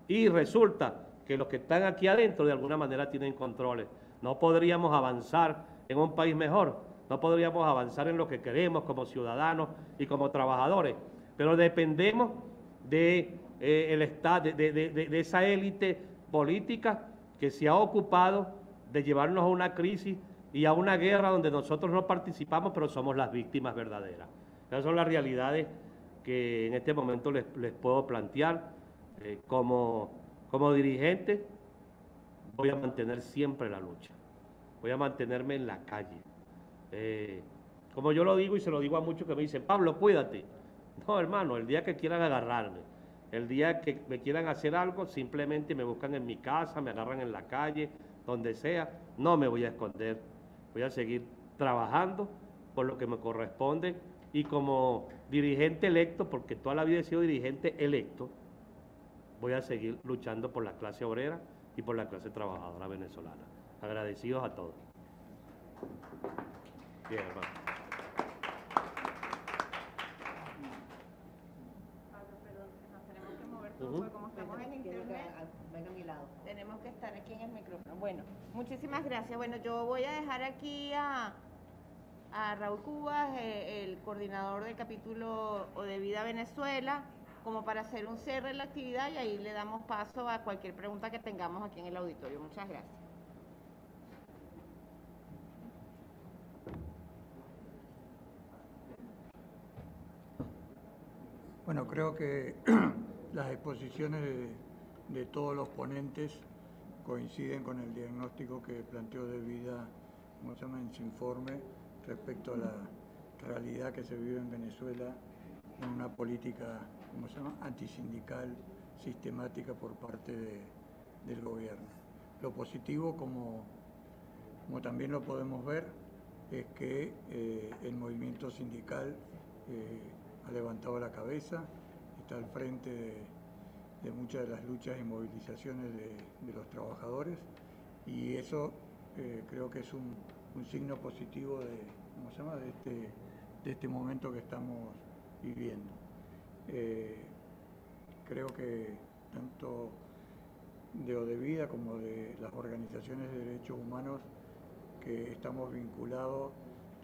Y resulta que los que están aquí adentro de alguna manera tienen controles. No podríamos avanzar en un país mejor, no podríamos avanzar en lo que queremos como ciudadanos y como trabajadores, pero dependemos de de esa élite política que se ha ocupado de llevarnos a una crisis y a una guerra donde nosotros no participamos, pero somos las víctimas verdaderas. Esas son las realidades que en este momento les puedo plantear. Como dirigente voy a mantener siempre la lucha, voy a mantenerme en la calle. Como yo lo digo y se lo digo a muchos que me dicen, Pablo, cuídate. No, hermano, el día que quieran agarrarme, el día que me quieran hacer algo, simplemente me buscan en mi casa, me agarran en la calle, donde sea, no me voy a esconder. Voy a seguir trabajando por lo que me corresponde y como dirigente electo, porque toda la vida he sido dirigente electo, voy a seguir luchando por la clase obrera y por la clase trabajadora venezolana. Agradecidos a todos. Bien, hermano. Porque como estamos en internet, ven a mi lado. tenemos que estar aquí en el micrófono. Bueno, muchísimas gracias. Bueno, yo voy a dejar aquí a Raúl Cubas, el coordinador del capítulo de Vida Venezuela, como para hacer un cierre de la actividad y ahí le damos paso a cualquier pregunta que tengamos aquí en el auditorio. Muchas gracias. Bueno, creo que las exposiciones de todos los ponentes coinciden con el diagnóstico que planteó De Vida, ¿cómo se llama?, en su informe respecto a la realidad que se vive en Venezuela en una política, ¿cómo se llama?, antisindical, sistemática por parte del gobierno. Lo positivo, como también lo podemos ver, es que el movimiento sindical ha levantado la cabeza, está al frente de muchas de las luchas y movilizaciones de los trabajadores, y eso creo que es un signo positivo de este momento que estamos viviendo. Creo que tanto de Odevida como de las organizaciones de derechos humanos que estamos vinculados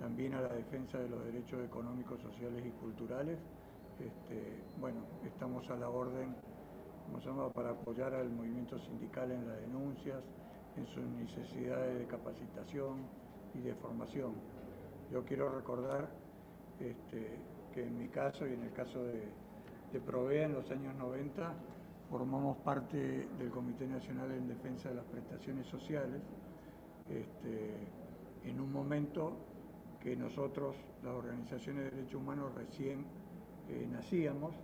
también a la defensa de los derechos económicos, sociales y culturales, bueno, estamos a la orden, ¿cómo se llama?, para apoyar al movimiento sindical en las denuncias, en sus necesidades de capacitación y de formación. Yo quiero recordar que en mi caso y en el caso de Provea, en los años 90, formamos parte del Comité Nacional en Defensa de las Prestaciones Sociales, en un momento que nosotros, las organizaciones de derechos humanos, recién nacíamos.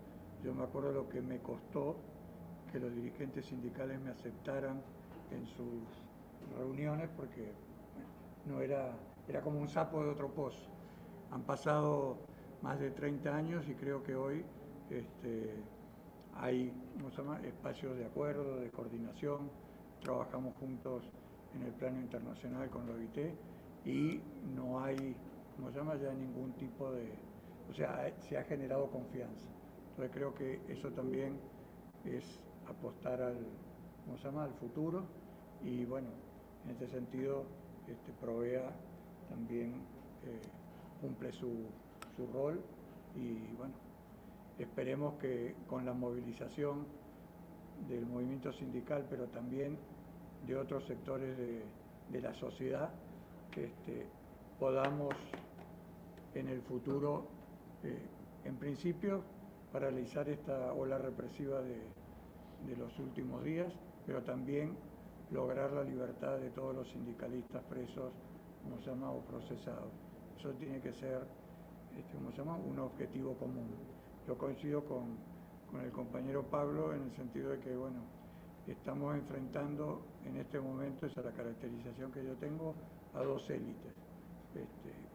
Yo me acuerdo lo que me costó que los dirigentes sindicales me aceptaran en sus reuniones, porque bueno, era como un sapo de otro pozo. Han pasado más de 30 años y creo que hoy hay, ¿cómo se llama?, espacios de acuerdo, de coordinación, trabajamos juntos en el plano internacional con la OIT y no hay, ¿cómo se llama?, ya ningún tipo de, o sea, se ha generado confianza. Entonces creo que eso también es apostar al, ¿cómo se llama?, al futuro, y bueno, en este sentido Provea también cumple su rol, y bueno, esperemos que con la movilización del movimiento sindical, pero también de otros sectores de la sociedad, podamos en el futuro, en principio, paralizar esta ola represiva de los últimos días, pero también lograr la libertad de todos los sindicalistas presos, ¿cómo se llama?, o procesados. Eso tiene que ser, ¿cómo se llama?, un objetivo común. Yo coincido con el compañero Pablo en el sentido de que, bueno, estamos enfrentando en este momento, esa es la caracterización que yo tengo, a dos élites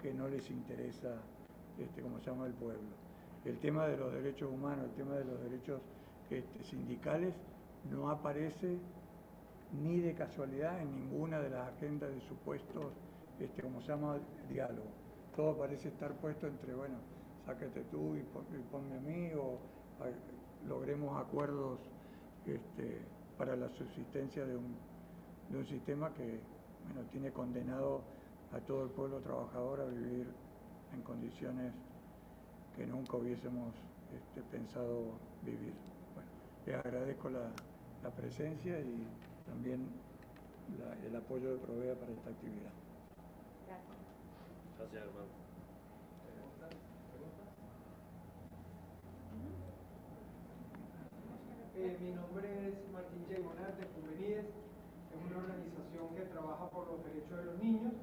que no les interesa, ¿cómo se llama?, el pueblo. El tema de los derechos humanos, el tema de los derechos sindicales no aparece ni de casualidad en ninguna de las agendas de supuestos, ¿cómo se llama?, diálogo. Todo parece estar puesto entre, bueno, sácate tú y ponme a mí, o logremos acuerdos para la subsistencia de un sistema que, bueno, tiene condenado a todo el pueblo trabajador a vivir en condiciones que nunca hubiésemos pensado vivir. Bueno, les agradezco la presencia y también el apoyo de Provea para esta actividad. Gracias. Gracias, hermano. Mi nombre es Martín Yegonar de Juvenides, es una organización que trabaja por los derechos de los niños.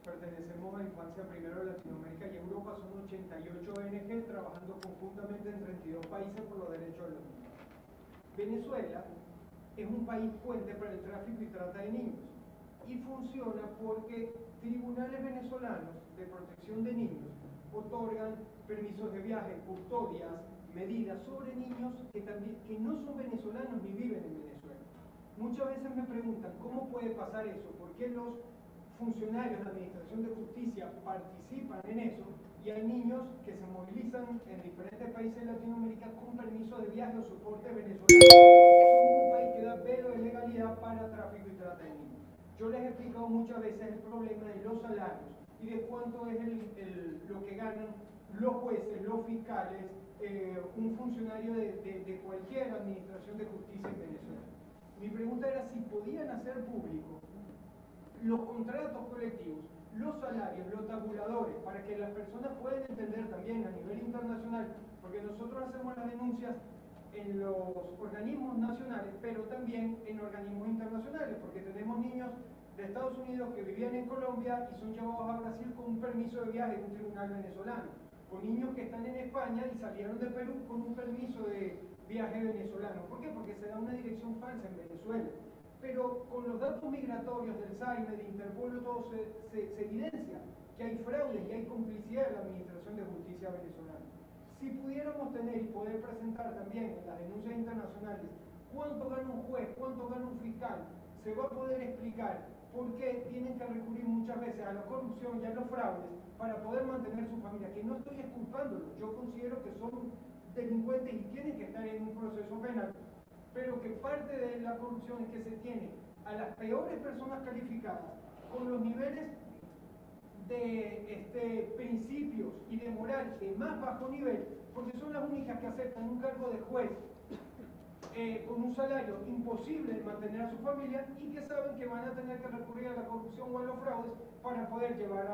Pertenecemos a Infancia Primero de Latinoamérica y Europa, son 88 ONG trabajando conjuntamente en 32 países por los derechos de los niños. Venezuela es un país puente para el tráfico y trata de niños y funciona porque tribunales venezolanos de protección de niños otorgan permisos de viaje, custodias, medidas sobre niños que no son venezolanos ni viven en Venezuela. Muchas veces me preguntan cómo puede pasar eso, por qué los funcionarios de la Administración de Justicia participan en eso y hay niños que se movilizan en diferentes países de Latinoamérica con permiso de viaje o soporte venezolano. Somos un país que da velo de legalidad para tráfico y trata de niños. Yo les he explicado muchas veces el problema de los salarios y de cuánto es lo que ganan los jueces, los fiscales, un funcionario de cualquier administración de justicia en Venezuela. Mi pregunta era si podían hacer público los contratos colectivos, los salarios, los tabuladores, para que las personas puedan entender también a nivel internacional, porque nosotros hacemos las denuncias en los organismos nacionales, pero también en organismos internacionales, porque tenemos niños de Estados Unidos que vivían en Colombia y son llevados a Brasil con un permiso de viaje de un tribunal venezolano, con niños que están en España y salieron de Perú con un permiso de viaje venezolano. ¿Por qué? Porque se da una dirección falsa en Venezuela. Pero con los datos migratorios del SAIME, de Interpol, todo se evidencia que hay fraudes y hay complicidad de la Administración de Justicia venezolana. Si pudiéramos tener y poder presentar también en las denuncias internacionales cuánto gana un juez, cuánto gana un fiscal, se va a poder explicar por qué tienen que recurrir muchas veces a la corrupción y a los fraudes para poder mantener su familia, que no estoy exculpándolos, yo considero que son delincuentes y tienen que estar en un proceso penal, pero que parte de la corrupción es que se tiene a las peores personas calificadas con los niveles de principios y de moral de más bajo nivel, porque son las únicas que aceptan un cargo de juez con un salario imposible de mantener a su familia y que saben que van a tener que recurrir a la corrupción o a los fraudes para poder llevar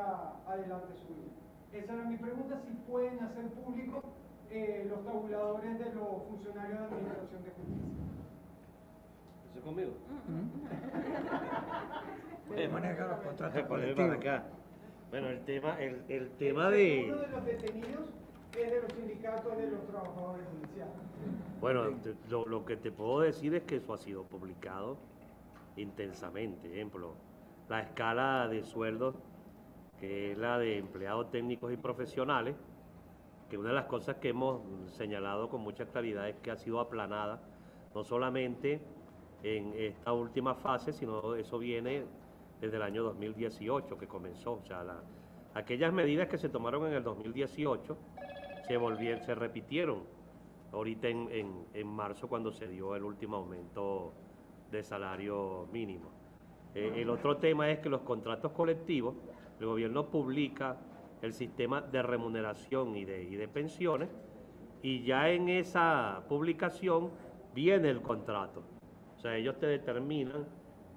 adelante su vida. Esa era mi pregunta, si pueden hacer público los tabuladores de los funcionarios de Administración de Justicia. ¿Eso es conmigo? Maneja los contratos Para colectivos. acá. Bueno, el tema Uno de... de los detenidos es de los sindicatos de los trabajadores judiciales. Bueno, lo que te puedo decir es que eso ha sido publicado intensamente. Ejemplo, la escala de sueldos, que es la de empleados técnicos y profesionales, que una de las cosas que hemos señalado con mucha claridad es que ha sido aplanada, no solamente en esta última fase, sino eso viene desde el año 2018 que comenzó. O sea, aquellas medidas que se tomaron en el 2018 se repitieron ahorita en marzo cuando se dio el último aumento de salario mínimo. El otro tema es que los contratos colectivos, el gobierno publica el sistema de remuneración y de pensiones, y ya en esa publicación viene el contrato. O sea, ellos te determinan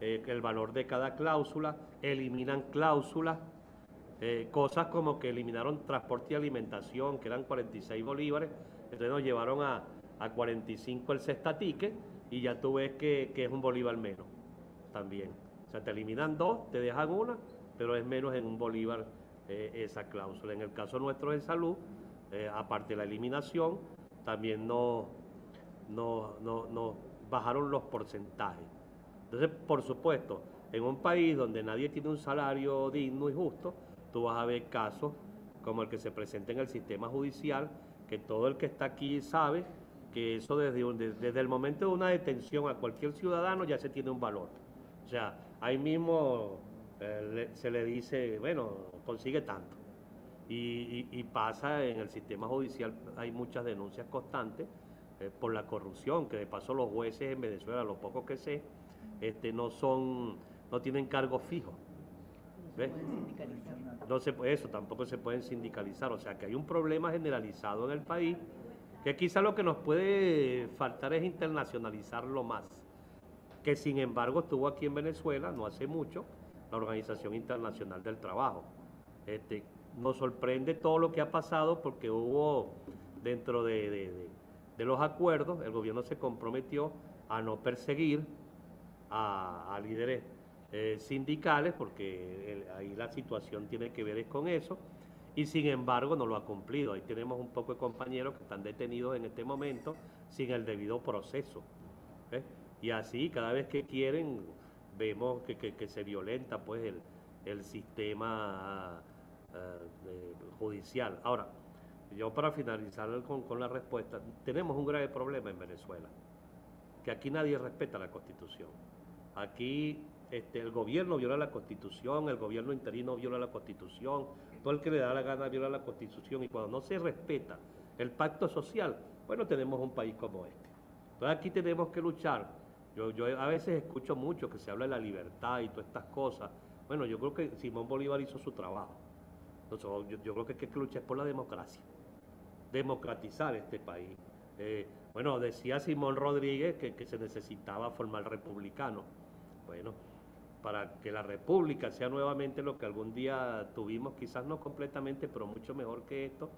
el valor de cada cláusula, eliminan cláusulas, cosas como que eliminaron transporte y alimentación, que eran 46 bolívares, entonces nos llevaron a 45 el cestatique, y ya tú ves que es un bolívar menos también. O sea, te eliminan dos, te dejan una, pero es menos en un bolívar esa cláusula. En el caso nuestro de salud, aparte de la eliminación, también nos bajaron los porcentajes. Entonces, por supuesto, en un país donde nadie tiene un salario digno y justo, tú vas a ver casos como el que se presenta en el sistema judicial, que todo el que está aquí sabe que eso desde el momento de una detención a cualquier ciudadano ya se tiene un valor. O sea, ahí mismo se le dice, bueno, consigue tanto. Y pasa en el sistema judicial, hay muchas denuncias constantes por la corrupción, que de paso los jueces en Venezuela, lo poco que sé, no tienen cargos fijos. ¿Ves? No se puede, eso tampoco se pueden sindicalizar, o sea que hay un problema generalizado en el país, que quizá lo que nos puede faltar es internacionalizarlo más, que sin embargo estuvo aquí en Venezuela no hace mucho, la Organización Internacional del Trabajo. Nos sorprende todo lo que ha pasado porque hubo dentro de los acuerdos, el gobierno se comprometió a no perseguir a líderes sindicales, porque ahí la situación tiene que ver con eso, y sin embargo no lo ha cumplido. Ahí tenemos un poco de compañeros que están detenidos en este momento sin el debido proceso. Y así, cada vez que quieren, vemos que se violenta pues el sistema judicial. Ahora, yo para finalizar con la respuesta, tenemos un grave problema en Venezuela, que aquí nadie respeta la Constitución. Aquí el gobierno viola la Constitución, el gobierno interino viola la Constitución, todo el que le da la gana viola la Constitución, y cuando no se respeta el pacto social, bueno, tenemos un país como este. Entonces aquí tenemos que luchar. Yo a veces escucho mucho que se habla de la libertad y todas estas cosas. Bueno, yo creo que Simón Bolívar hizo su trabajo. Entonces, yo creo que hay que luchar por la democracia, democratizar este país. Bueno, decía Simón Rodríguez que se necesitaba formar republicanos. Bueno, para que la república sea nuevamente lo que algún día tuvimos, quizás no completamente, pero mucho mejor que esto,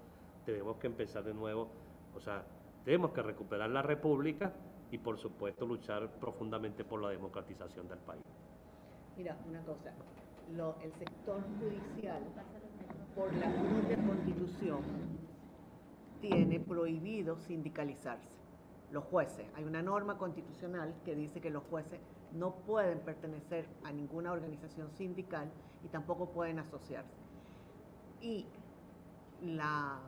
tenemos que empezar de nuevo. O sea, tenemos que recuperar la república y por supuesto luchar profundamente por la democratización del país. Mira, una cosa, el sector judicial, por la propia Constitución, tiene prohibido sindicalizarse. Los jueces, hay una norma constitucional que dice que los jueces no pueden pertenecer a ninguna organización sindical y tampoco pueden asociarse. Y la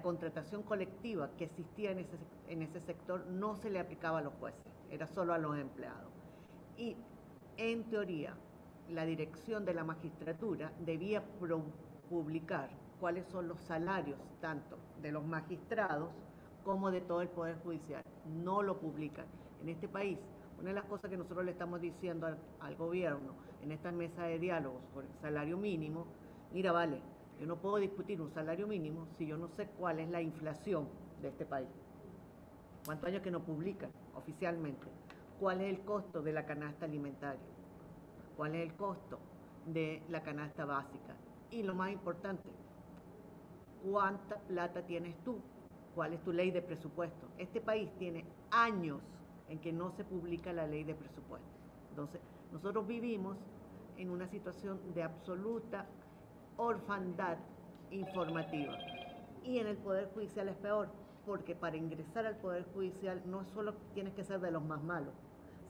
contratación colectiva que existía en ese sector no se le aplicaba a los jueces, era solo a los empleados. Y en teoría, la dirección de la magistratura debía publicar cuáles son los salarios tanto de los magistrados como de todo el Poder Judicial. No lo publican. En este país, una de las cosas que nosotros le estamos diciendo al gobierno en esta mesa de diálogos por el salario mínimo, mira, vale, yo no puedo discutir un salario mínimo si yo no sé cuál es la inflación de este país. ¿Cuántos años que no publican oficialmente? ¿Cuál es el costo de la canasta alimentaria? ¿Cuál es el costo de la canasta básica? Y lo más importante, ¿cuánta plata tienes tú? ¿Cuál es tu ley de presupuesto? Este país tiene años en que no se publica la ley de presupuesto. Entonces, nosotros vivimos en una situación de absoluta orfandad informativa. Y en el Poder Judicial es peor, porque para ingresar al Poder Judicial no solo tienes que ser de los más malos,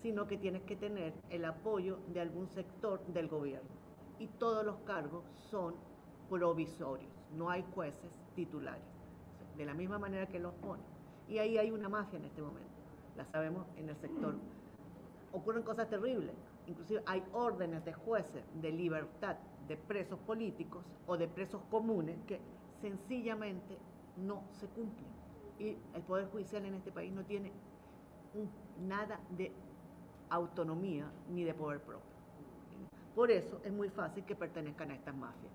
sino que tienes que tener el apoyo de algún sector del gobierno. Y todos los cargos son provisorios, no hay jueces titulares, de la misma manera que los ponen. Y ahí hay una mafia en este momento, la sabemos en el sector. Ocurren cosas terribles, inclusive hay órdenes de jueces de libertad de presos políticos o de presos comunes que sencillamente no se cumplen. Y el Poder Judicial en este país no tiene nada de autonomía ni de poder propio. Por eso es muy fácil que pertenezcan a estas mafias.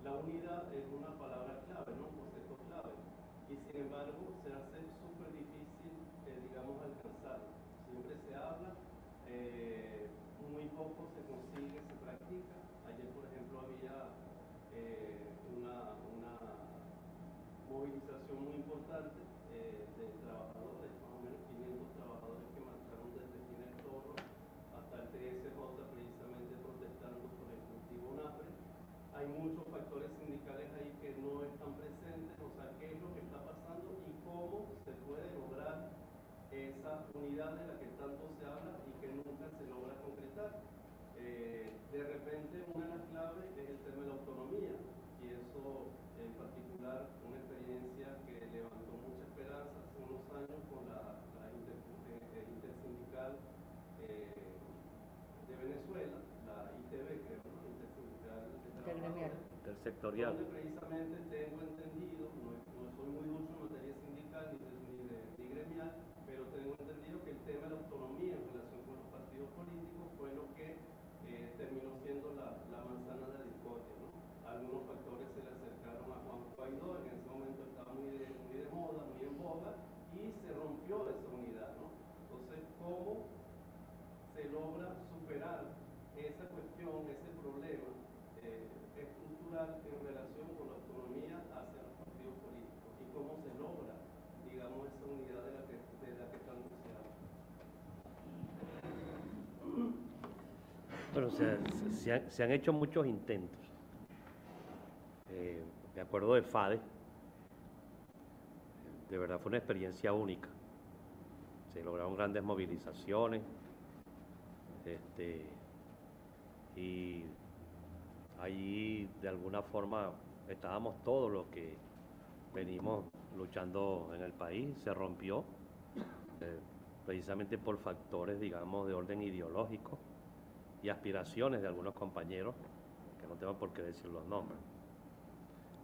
La unidad es una palabra clave, ¿no? Un concepto clave. Y sin embargo, se hace súper difícil, digamos, alcanzarlo. Siempre se habla, muy poco se consigue, se practica. Ayer, por ejemplo, había una movilización muy importante de trabajadores, más o menos 500 trabajadores que hay muchos factores sindicales ahí que no están presentes, o sea, qué es lo que está pasando y cómo se puede lograr esa unidad de la que tanto se habla y que nunca se logra concretar. De repente una de las claves es el tema de la autonomía, y eso en particular una experiencia que levantó mucha esperanza hace unos años con la intersindical de Venezuela, la ITB, creo, ¿no? Intersindical de Trabajadores, intersectorial, donde precisamente tengo entendido, no soy muy ducho en materia sindical ni gremial, pero tengo entendido que el tema de la autonomía en relación con los partidos políticos fue lo que terminó siendo la manzana de la discordia, ¿no? Algunos factores se le acercaron a Juan Guaidó, en ese momento estaba muy de moda, muy en boga, y se rompió esa unidad, ¿no? Entonces, ¿cómo se logra superar esa cuestión, ese problema estructural en relación con la autonomía hacia los partidos políticos? ¿Y cómo se logra, digamos, esa unidad de la que tanto se habla? Bueno, se han hecho muchos intentos. Me acuerdo de FADE, de verdad fue una experiencia única. Se lograron grandes movilizaciones, y allí de alguna forma estábamos todos los que venimos luchando en el país. Se rompió precisamente por factores, digamos, de orden ideológico y aspiraciones de algunos compañeros, que no tengo por qué decir los nombres.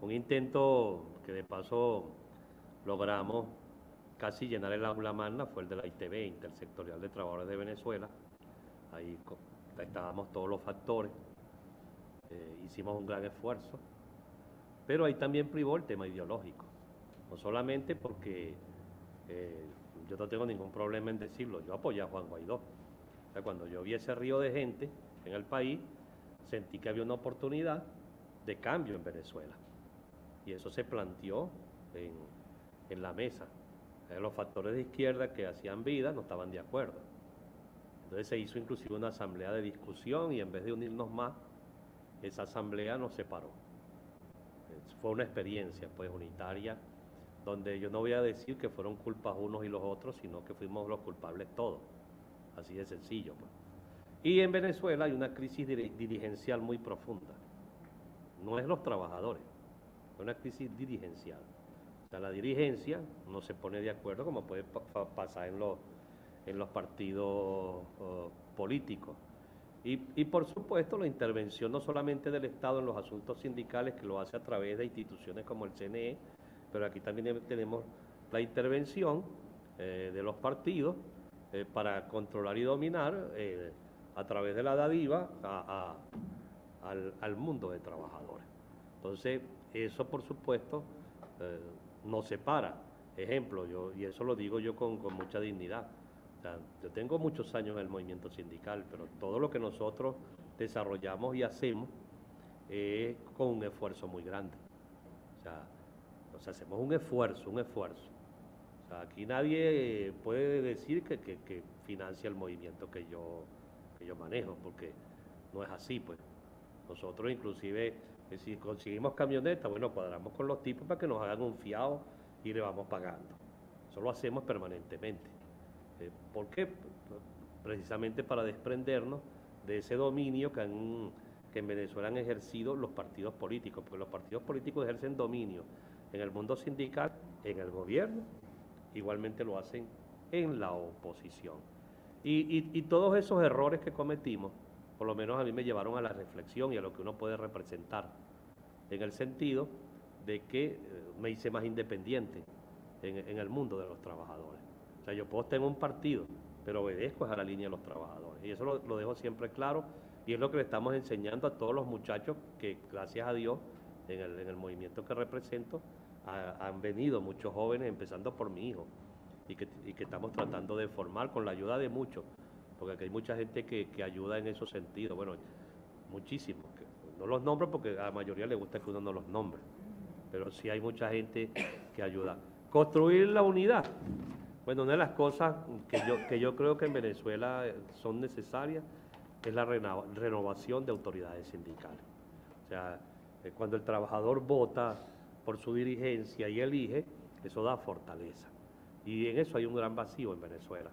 Un intento que de paso logramos casi llenar el aula magna fue el de la ITB, Intersectorial de Trabajadores de Venezuela. Ahí estábamos todos los factores, hicimos un gran esfuerzo, pero ahí también privó el tema ideológico, no solamente porque yo no tengo ningún problema en decirlo, yo apoyé a Juan Guaidó. O sea, cuando yo vi ese río de gente en el país, sentí que había una oportunidad de cambio en Venezuela, y eso se planteó en la mesa. Los factores de izquierda que hacían vida no estaban de acuerdo. Entonces se hizo inclusive una asamblea de discusión, y en vez de unirnos más, esa asamblea nos separó. Fue una experiencia pues unitaria, donde yo no voy a decir que fueron culpas unos y los otros, sino que fuimos los culpables todos. Así de sencillo, pues. Y en Venezuela hay una crisis dirigencial muy profunda. No es los trabajadores, es una crisis dirigencial. O sea, la dirigencia no se pone de acuerdo, como puede pasar en los partidos políticos. Y por supuesto la intervención no solamente del Estado en los asuntos sindicales, que lo hace a través de instituciones como el CNE, pero aquí también tenemos la intervención de los partidos para controlar y dominar a través de la dádiva al mundo de trabajadores. Entonces, eso por supuesto nos separa. Ejemplo, y eso lo digo yo con mucha dignidad. O sea, yo tengo muchos años en el movimiento sindical, pero todo lo que nosotros desarrollamos y hacemos es con un esfuerzo muy grande. O sea, hacemos un esfuerzo. O sea, aquí nadie puede decir que financia el movimiento que yo manejo, porque no es así, pues. Nosotros inclusive, si conseguimos camionetas, bueno, cuadramos con los tipos para que nos hagan un fiado y le vamos pagando. Eso lo hacemos permanentemente. ¿Por qué? Precisamente para desprendernos de ese dominio que en Venezuela han ejercido los partidos políticos, porque los partidos políticos ejercen dominio en el mundo sindical, en el gobierno, igualmente lo hacen en la oposición. Y todos esos errores que cometimos, por lo menos a mí me llevaron a la reflexión y a lo que uno puede representar, en el sentido de que me hice más independiente en el mundo de los trabajadores. O sea, yo puedo estar en un partido, pero obedezco a la línea de los trabajadores. Y eso lo dejo siempre claro, y es lo que le estamos enseñando a todos los muchachos que, gracias a Dios, en el movimiento que represento, han venido muchos jóvenes, empezando por mi hijo, y que estamos tratando de formar con la ayuda de muchos, porque aquí hay mucha gente que ayuda en esos sentidos. Bueno, muchísimos. No los nombro porque a la mayoría le gusta que uno no los nombre, pero sí hay mucha gente que ayuda. Construir la unidad. Bueno, una de las cosas que yo creo que en Venezuela son necesarias es la renovación de autoridades sindicales. O sea, Cuando el trabajador vota por su dirigencia y elige, eso da fortaleza. Y en eso hay un gran vacío en Venezuela.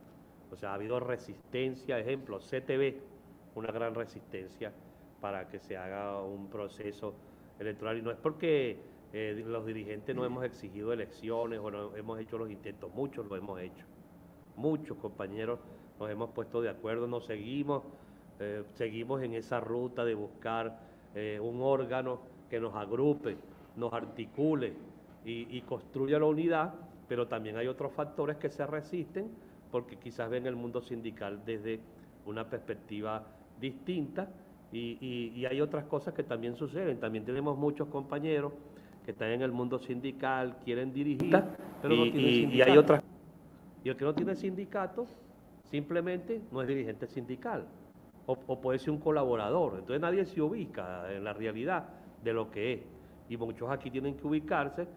O sea, ha habido resistencia, ejemplo, CTV, una gran resistencia para que se haga un proceso electoral. Y no es porque los dirigentes no hemos exigido elecciones o no hemos hecho los intentos, muchos lo hemos hecho. Muchos compañeros nos hemos puesto de acuerdo, nos seguimos en esa ruta de buscar un órgano que nos agrupe, nos articule y construya la unidad, pero también hay otros factores que se resisten porque quizás ven el mundo sindical desde una perspectiva distinta y hay otras cosas que también suceden. También tenemos muchos compañeros que están en el mundo sindical, quieren dirigir, pero no tienen sindicato. Y hay otras. Y el que no tiene sindicato simplemente no es dirigente sindical o puede ser un colaborador. Entonces nadie se ubica en la realidad de lo que es. Y muchos aquí tienen que ubicarse.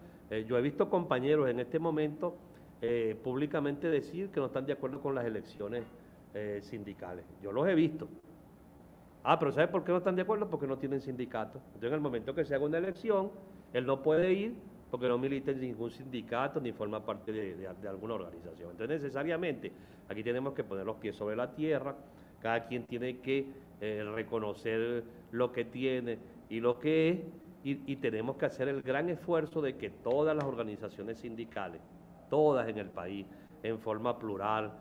Yo he visto compañeros en este momento públicamente decir que no están de acuerdo con las elecciones sindicales. Yo los he visto. Pero ¿sabe por qué no están de acuerdo? Porque no tienen sindicato. Entonces en el momento que se haga una elección, él no puede ir porque no milita en ningún sindicato ni forma parte de alguna organización. Entonces necesariamente aquí tenemos que poner los pies sobre la tierra, cada quien tiene que reconocer lo que tiene y lo que es, y tenemos que hacer el gran esfuerzo de que todas las organizaciones sindicales, todas en el país, en forma plural,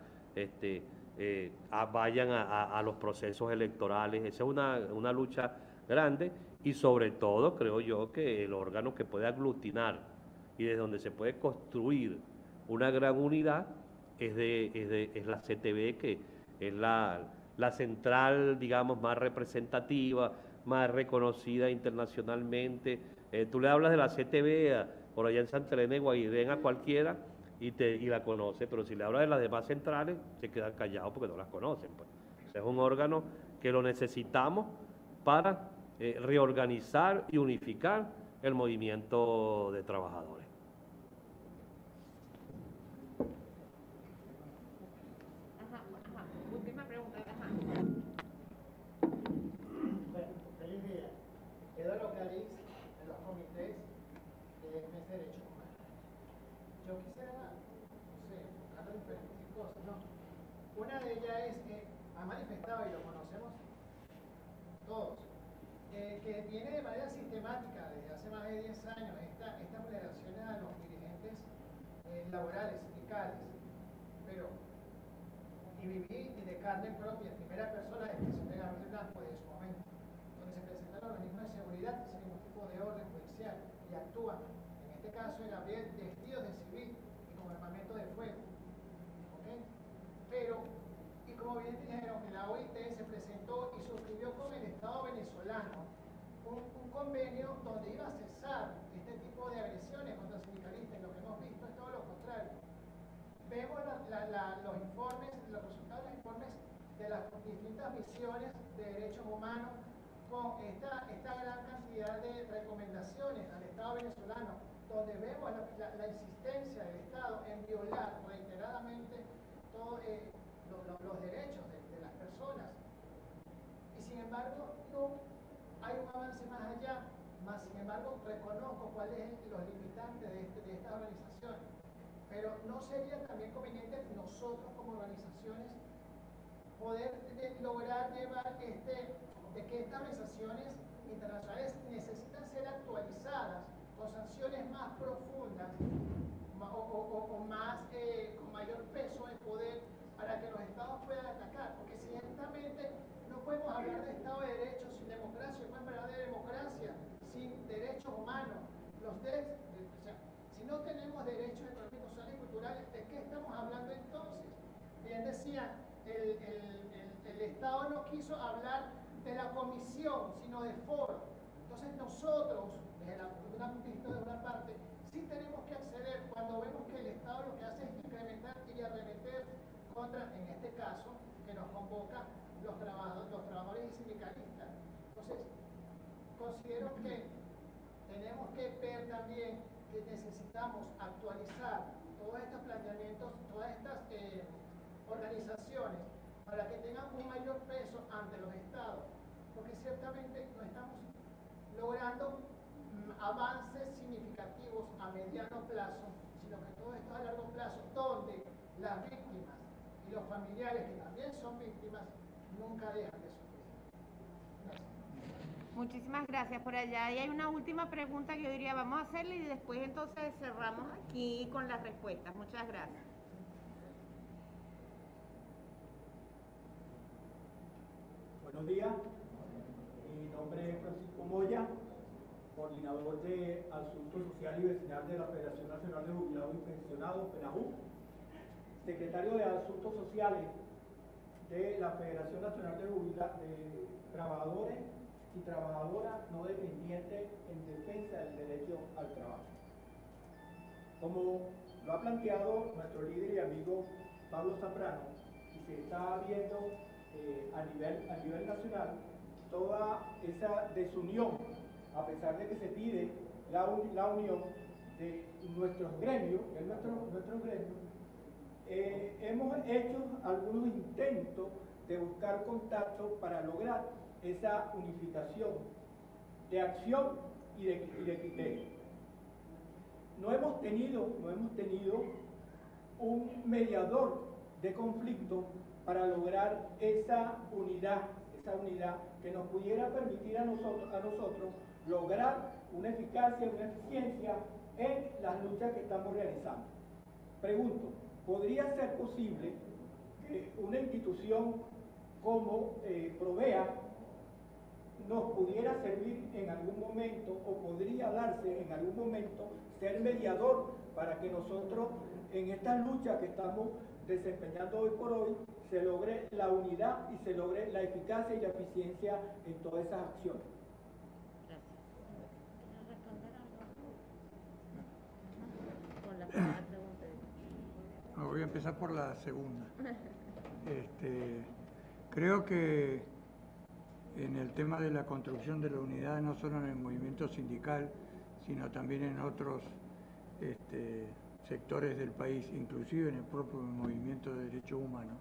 vayan a los procesos electorales. Esa es una lucha grande y sobre todo creo yo que el órgano que puede aglutinar y desde donde se puede construir una gran unidad es la CTV, que es la central, digamos, más representativa, más reconocida internacionalmente. Tú le hablas de la CTV por allá en Santa Elena y Guairén a cualquiera y la conoce, pero si le hablas de las demás centrales, se quedan callados porque no las conocen. Pues. O sea, es un órgano que lo necesitamos para reorganizar y unificar el movimiento de trabajadores. Última pregunta. Feliz día. Eduardo Caliz, de los comités de defensa de derechos humanos. Yo quisiera, buscar diferentes cosas, ¿no? Una de ellas es que ha manifestado, y lo conocemos todos, que viene de manera sistemática desde hace más de 10 años estas vulneraciones a los dirigentes laborales, sindicales, pero y viví de carne propia, en primera persona, la expresión de Gabriel Blanco de su momento, donde se presentan los organismos de seguridad que tienen ningún tipo de orden judicial y actúan, en este caso de Gabriel, vestidos de civil y con armamento de fuego. ¿Okay? Pero, y como bien dijeron, que la OIT se presentó y suscribió con el Estado venezolano un convenio donde iba a cesar este tipo de agresiones contra sindicalistas, y lo que hemos visto es todo lo contrario. Vemos los informes, los resultados de los informes de las distintas misiones de derechos humanos con esta gran cantidad de recomendaciones al Estado venezolano, donde vemos la insistencia del Estado en violar reiteradamente todos los derechos de las personas. Y sin embargo, no hay un avance más allá, más sin embargo reconozco cuáles son los limitantes de estas organizaciones. Pero ¿no sería también conveniente nosotros como organizaciones poder lograr llevar de que estas organizaciones internacionales necesitan ser actualizadas con sanciones más profundas o más con mayor peso de poder para que los estados puedan atacar? Porque ciertamente no podemos hablar de Estado de Derecho sin democracia, no podemos hablar de democracia sin derechos humanos. Si no tenemos derechos económicos, sociales y culturales, ¿de qué estamos hablando entonces? Bien decía, el Estado no quiso hablar de la comisión, sino de foro. Entonces nosotros, desde una parte, sí tenemos que acceder cuando vemos que el Estado lo que hace es incrementar y arremeter contra, en este caso, que nos convoca los trabajadores y sindicalistas. Entonces, considero que tenemos que ver también que necesitamos actualizar todos estos planteamientos, todas estas organizaciones, para que tengan un mayor peso ante los estados, porque ciertamente no estamos logrando avances significativos a mediano plazo, sino que todo esto es a largo plazo, donde las víctimas y los familiares que también son víctimas nunca dejan de sufrir. Gracias. Muchísimas gracias. Por allá y hay una última pregunta que yo diría vamos a hacerle y después entonces cerramos aquí con las respuestas. Muchas gracias. Buenos días, mi nombre es Francisco Moya, coordinador de Asuntos Social y Vecinal de la Federación Nacional de Jubilados y Pensionados, FENAJU, secretario de Asuntos Sociales de la Federación Nacional de Trabajadores y Trabajadoras No Dependientes en defensa del derecho al trabajo. Como lo ha planteado nuestro líder y amigo Pablo Zambrano, y se está viendo a nivel nacional, toda esa desunión, a pesar de que se pide la unión de nuestros gremios, hemos hecho algunos intentos de buscar contactos para lograr esa unificación de acción y de criterio. No hemos tenido un mediador de conflicto para lograr esa unidad que nos pudiera permitir a nosotros lograr una eficacia, una eficiencia en las luchas que estamos realizando. Pregunto, ¿podría ser posible que una institución como Provea nos pudiera servir en algún momento o podría darse en algún momento ser mediador para que nosotros en estas luchas que estamos desempeñando hoy por hoy se logre la unidad y se logre la eficacia y la eficiencia en todas esas acciones? Voy a empezar por la segunda. Creo que en el tema de la construcción de la unidad, no solo en el movimiento sindical, sino también en otros sectores del país, inclusive en el propio movimiento de derechos humanos,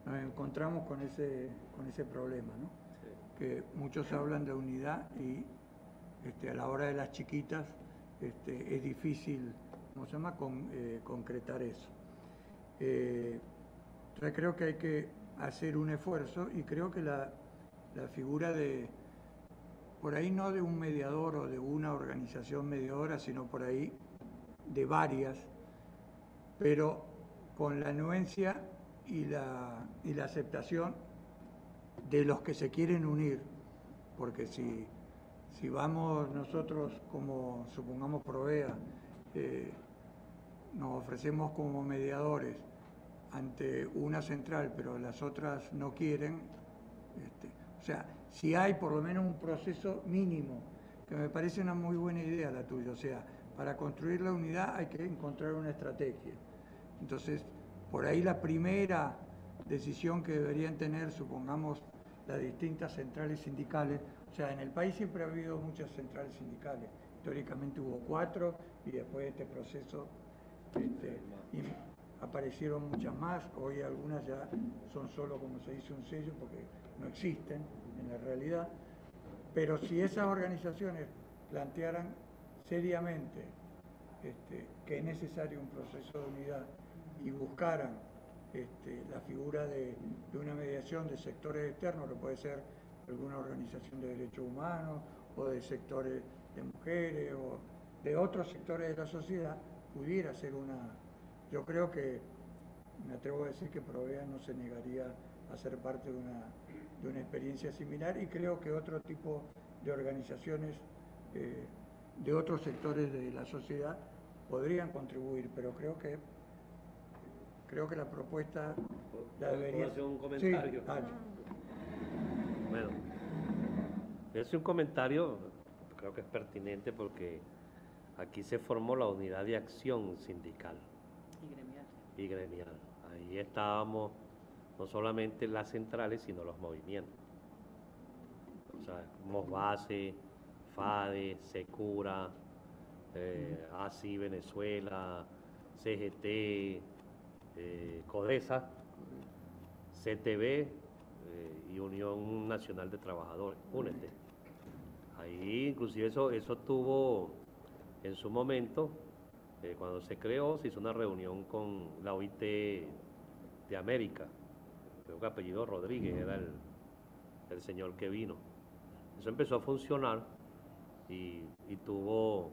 nos encontramos con ese problema, ¿no? Sí. Que muchos hablan de unidad y a la hora de las chiquitas es difícil, ¿cómo se llama?, concretar eso. Entonces creo que hay que hacer un esfuerzo y creo que la figura de, por ahí no de un mediador o de una organización mediadora, sino por ahí de varias, pero con la anuencia y la aceptación de los que se quieren unir, porque si vamos nosotros como, supongamos, Provea, nos ofrecemos como mediadores ante una central, pero las otras no quieren, o sea, si hay por lo menos un proceso mínimo, que me parece una muy buena idea la tuya, o sea, para construir la unidad hay que encontrar una estrategia. Entonces, por ahí la primera decisión que deberían tener, supongamos, las distintas centrales sindicales, o sea, en el país siempre ha habido muchas centrales sindicales, históricamente hubo 4 y después de este proceso aparecieron muchas más, hoy algunas ya son solo, como se dice, un sello porque no existen en la realidad, pero si esas organizaciones plantearan seriamente que es necesario un proceso de unidad y buscaran la figura de una mediación de sectores externos, que puede ser alguna organización de derechos humanos o de sectores de mujeres o de otros sectores de la sociedad, pudiera ser yo creo que, me atrevo a decir que Provea no se negaría a ser parte de una experiencia similar, y creo que otro tipo de organizaciones de otros sectores de la sociedad podrían contribuir, pero creo que la propuesta la debería... ¿Puedo hacer un comentario? Sí, dale. Bueno, voy a hacer un comentario, creo que es pertinente porque aquí se formó la unidad de acción sindical y gremial. Ahí estábamos no solamente las centrales, sino los movimientos. O sea, MOSBASE, FADE, SECURA, ASI Venezuela, CGT, CODESA, CTV y Unión Nacional de Trabajadores, únete. Ahí inclusive eso tuvo en su momento, cuando se creó, se hizo una reunión con la OIT de América, creo que apellido Rodríguez era el señor que vino. Eso empezó a funcionar y tuvo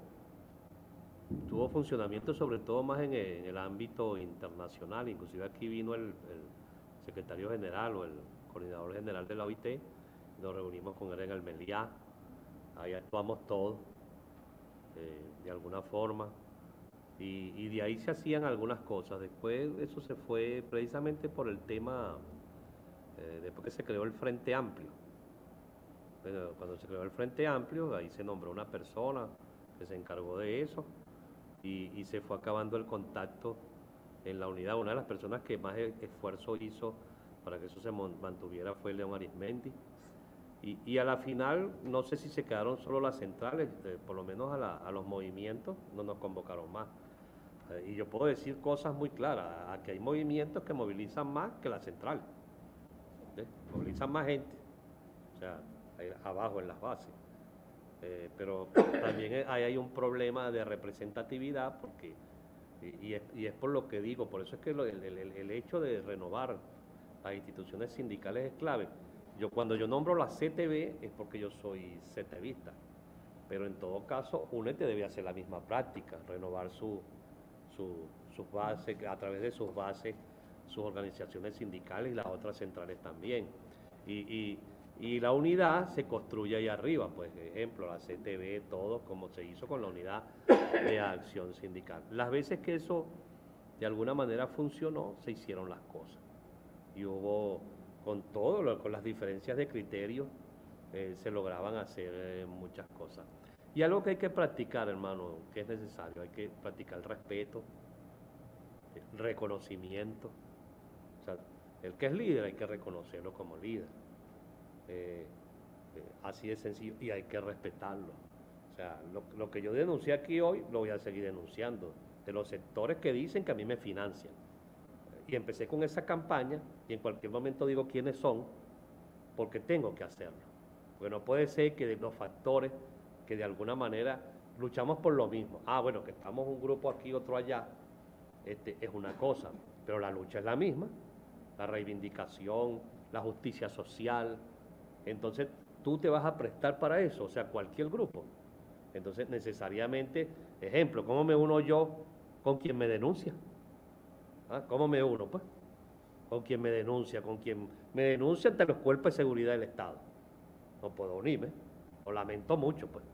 funcionamiento sobre todo más en el ámbito internacional. Inclusive aquí vino el secretario general o el coordinador general de la OIT, nos reunimos con él en el Meliá, ahí actuamos todos de alguna forma y de ahí se hacían algunas cosas. Después eso se fue precisamente por el tema, después que se creó el Frente Amplio. Pero cuando se creó el Frente Amplio, ahí se nombró una persona que se encargó de eso y se fue acabando el contacto en la unidad. Una de las personas que más esfuerzo hizo para que eso se mantuviera fue León Arizmendi. Y a la final, no sé si se quedaron solo las centrales, por lo menos a los movimientos no nos convocaron más. Y yo puedo decir cosas muy claras, aquí hay movimientos que movilizan más que las centrales, movilizan más gente, o sea, ahí abajo en las bases. Pero también hay un problema de representatividad, porque y es por lo que digo, por eso es que el hecho de renovar las instituciones sindicales es clave. Cuando yo nombro la CTB es porque yo soy CTVista, pero en todo caso UNET debe hacer la misma práctica, renovar sus bases, a través de sus bases, sus organizaciones sindicales y las otras centrales también. Y la unidad se construye ahí arriba, pues ejemplo, la CTB, todo como se hizo con la unidad de acción sindical. Las veces que eso de alguna manera funcionó, se hicieron las cosas. Y hubo, con todo, con las diferencias de criterio, se lograban hacer muchas cosas. Y algo que hay que practicar, hermano, que es necesario, hay que practicar el respeto, el reconocimiento. O sea, el que es líder hay que reconocerlo como líder. Así de sencillo, y hay que respetarlo. O sea, lo que yo denuncié aquí hoy, lo voy a seguir denunciando, de los sectores que dicen que a mí me financian. Y empecé con esa campaña, y en cualquier momento digo quiénes son, porque tengo que hacerlo. Porque no puede ser que de los factores que de alguna manera luchamos por lo mismo. Bueno, que estamos un grupo aquí, otro allá, es una cosa, pero la lucha es la misma, la reivindicación, la justicia social. Entonces tú te vas a prestar para eso, o sea, cualquier grupo. Entonces necesariamente, ejemplo, ¿cómo me uno yo con quien me denuncia? ¿Cómo me uno? Pues con quien me denuncia, ante los cuerpos de seguridad del Estado. No puedo unirme, lo lamento mucho, pues.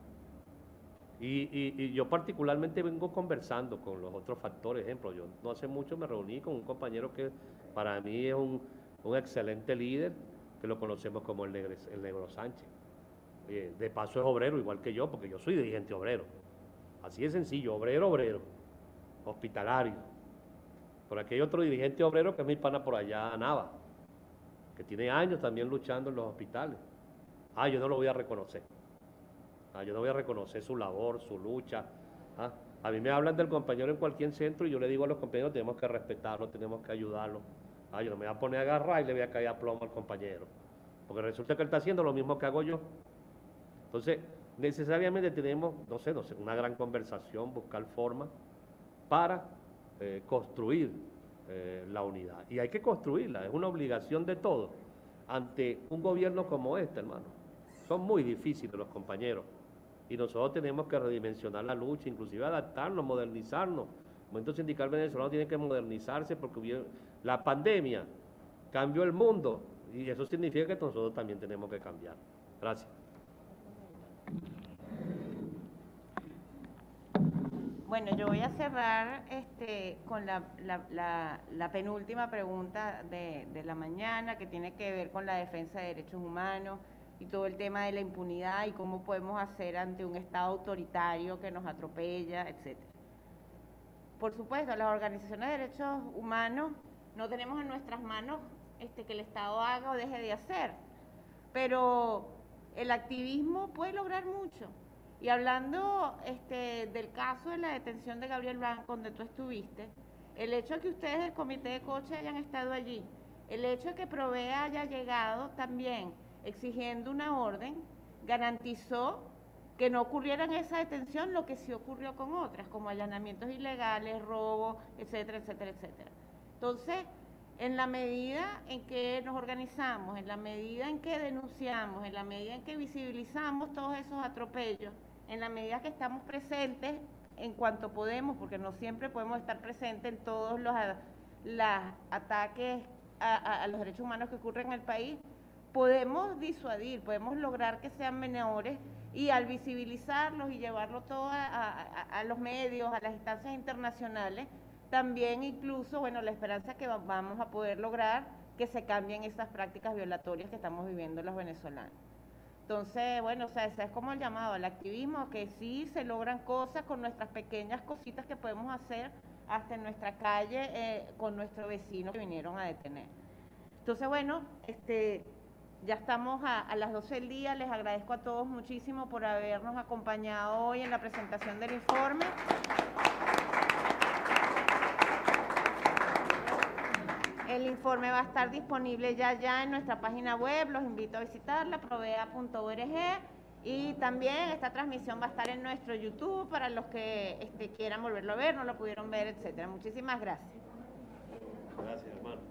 Y yo particularmente vengo conversando con los otros factores. Ejemplo, yo no hace mucho me reuní con un compañero que para mí es un excelente líder, que lo conocemos como el Negro Sánchez. De paso es obrero igual que yo, porque yo soy dirigente obrero. Así de sencillo, obrero, hospitalario. Por aquí hay otro dirigente obrero que es mi pana por allá, Nava, que tiene años también luchando en los hospitales. Yo no lo voy a reconocer. Yo no voy a reconocer su labor, su lucha. A mí me hablan del compañero en cualquier centro y yo le digo a los compañeros, tenemos que respetarlo, tenemos que ayudarlo. Yo no me voy a poner a agarrar y le voy a caer a plomo al compañero, porque resulta que él está haciendo lo mismo que hago yo. Entonces, necesariamente tenemos, no sé, una gran conversación, buscar formas para construir la unidad. Y hay que construirla, es una obligación de todos ante un gobierno como este, hermano. Son muy difíciles los compañeros y nosotros tenemos que redimensionar la lucha, inclusive adaptarnos, modernizarnos. El movimiento sindical venezolano tiene que modernizarse porque la pandemia cambió el mundo y eso significa que nosotros también tenemos que cambiar. Gracias. Bueno, yo voy a cerrar con la penúltima pregunta de la mañana, que tiene que ver con la defensa de derechos humanos y todo el tema de la impunidad y cómo podemos hacer ante un Estado autoritario que nos atropella, etc. Por supuesto, las organizaciones de derechos humanos no tenemos en nuestras manos que el Estado haga o deje de hacer, pero el activismo puede lograr mucho. Y hablando del caso de la detención de Gabriel Blanco, donde tú estuviste, el hecho de que ustedes del Comité de Coche hayan estado allí, el hecho de que Provea haya llegado también exigiendo una orden, garantizó que no ocurriera en esa detención lo que sí ocurrió con otras, como allanamientos ilegales, robos, etcétera, etcétera, etcétera. Entonces, en la medida en que nos organizamos, en la medida en que denunciamos, en la medida en que visibilizamos todos esos atropellos, en la medida que estamos presentes en cuanto podemos, porque no siempre podemos estar presentes en todos los ataques a los derechos humanos que ocurren en el país, podemos disuadir, podemos lograr que sean menores, y al visibilizarlos y llevarlo todo a los medios, a las instancias internacionales, también incluso, bueno, la esperanza que vamos a poder lograr que se cambien esas prácticas violatorias que estamos viviendo los venezolanos. Entonces, bueno, o sea, ese es como el llamado al activismo, que sí se logran cosas con nuestras pequeñas cositas que podemos hacer hasta en nuestra calle con nuestros vecinos que vinieron a detener. Entonces, bueno, ya estamos a las 12 del día. Les agradezco a todos muchísimo por habernos acompañado hoy en la presentación del informe. El informe va a estar disponible ya en nuestra página web. Los invito a visitarla, provea.org. Y también esta transmisión va a estar en nuestro YouTube para los que quieran volverlo a ver, no lo pudieron ver, etcétera. Muchísimas gracias. Gracias, hermano.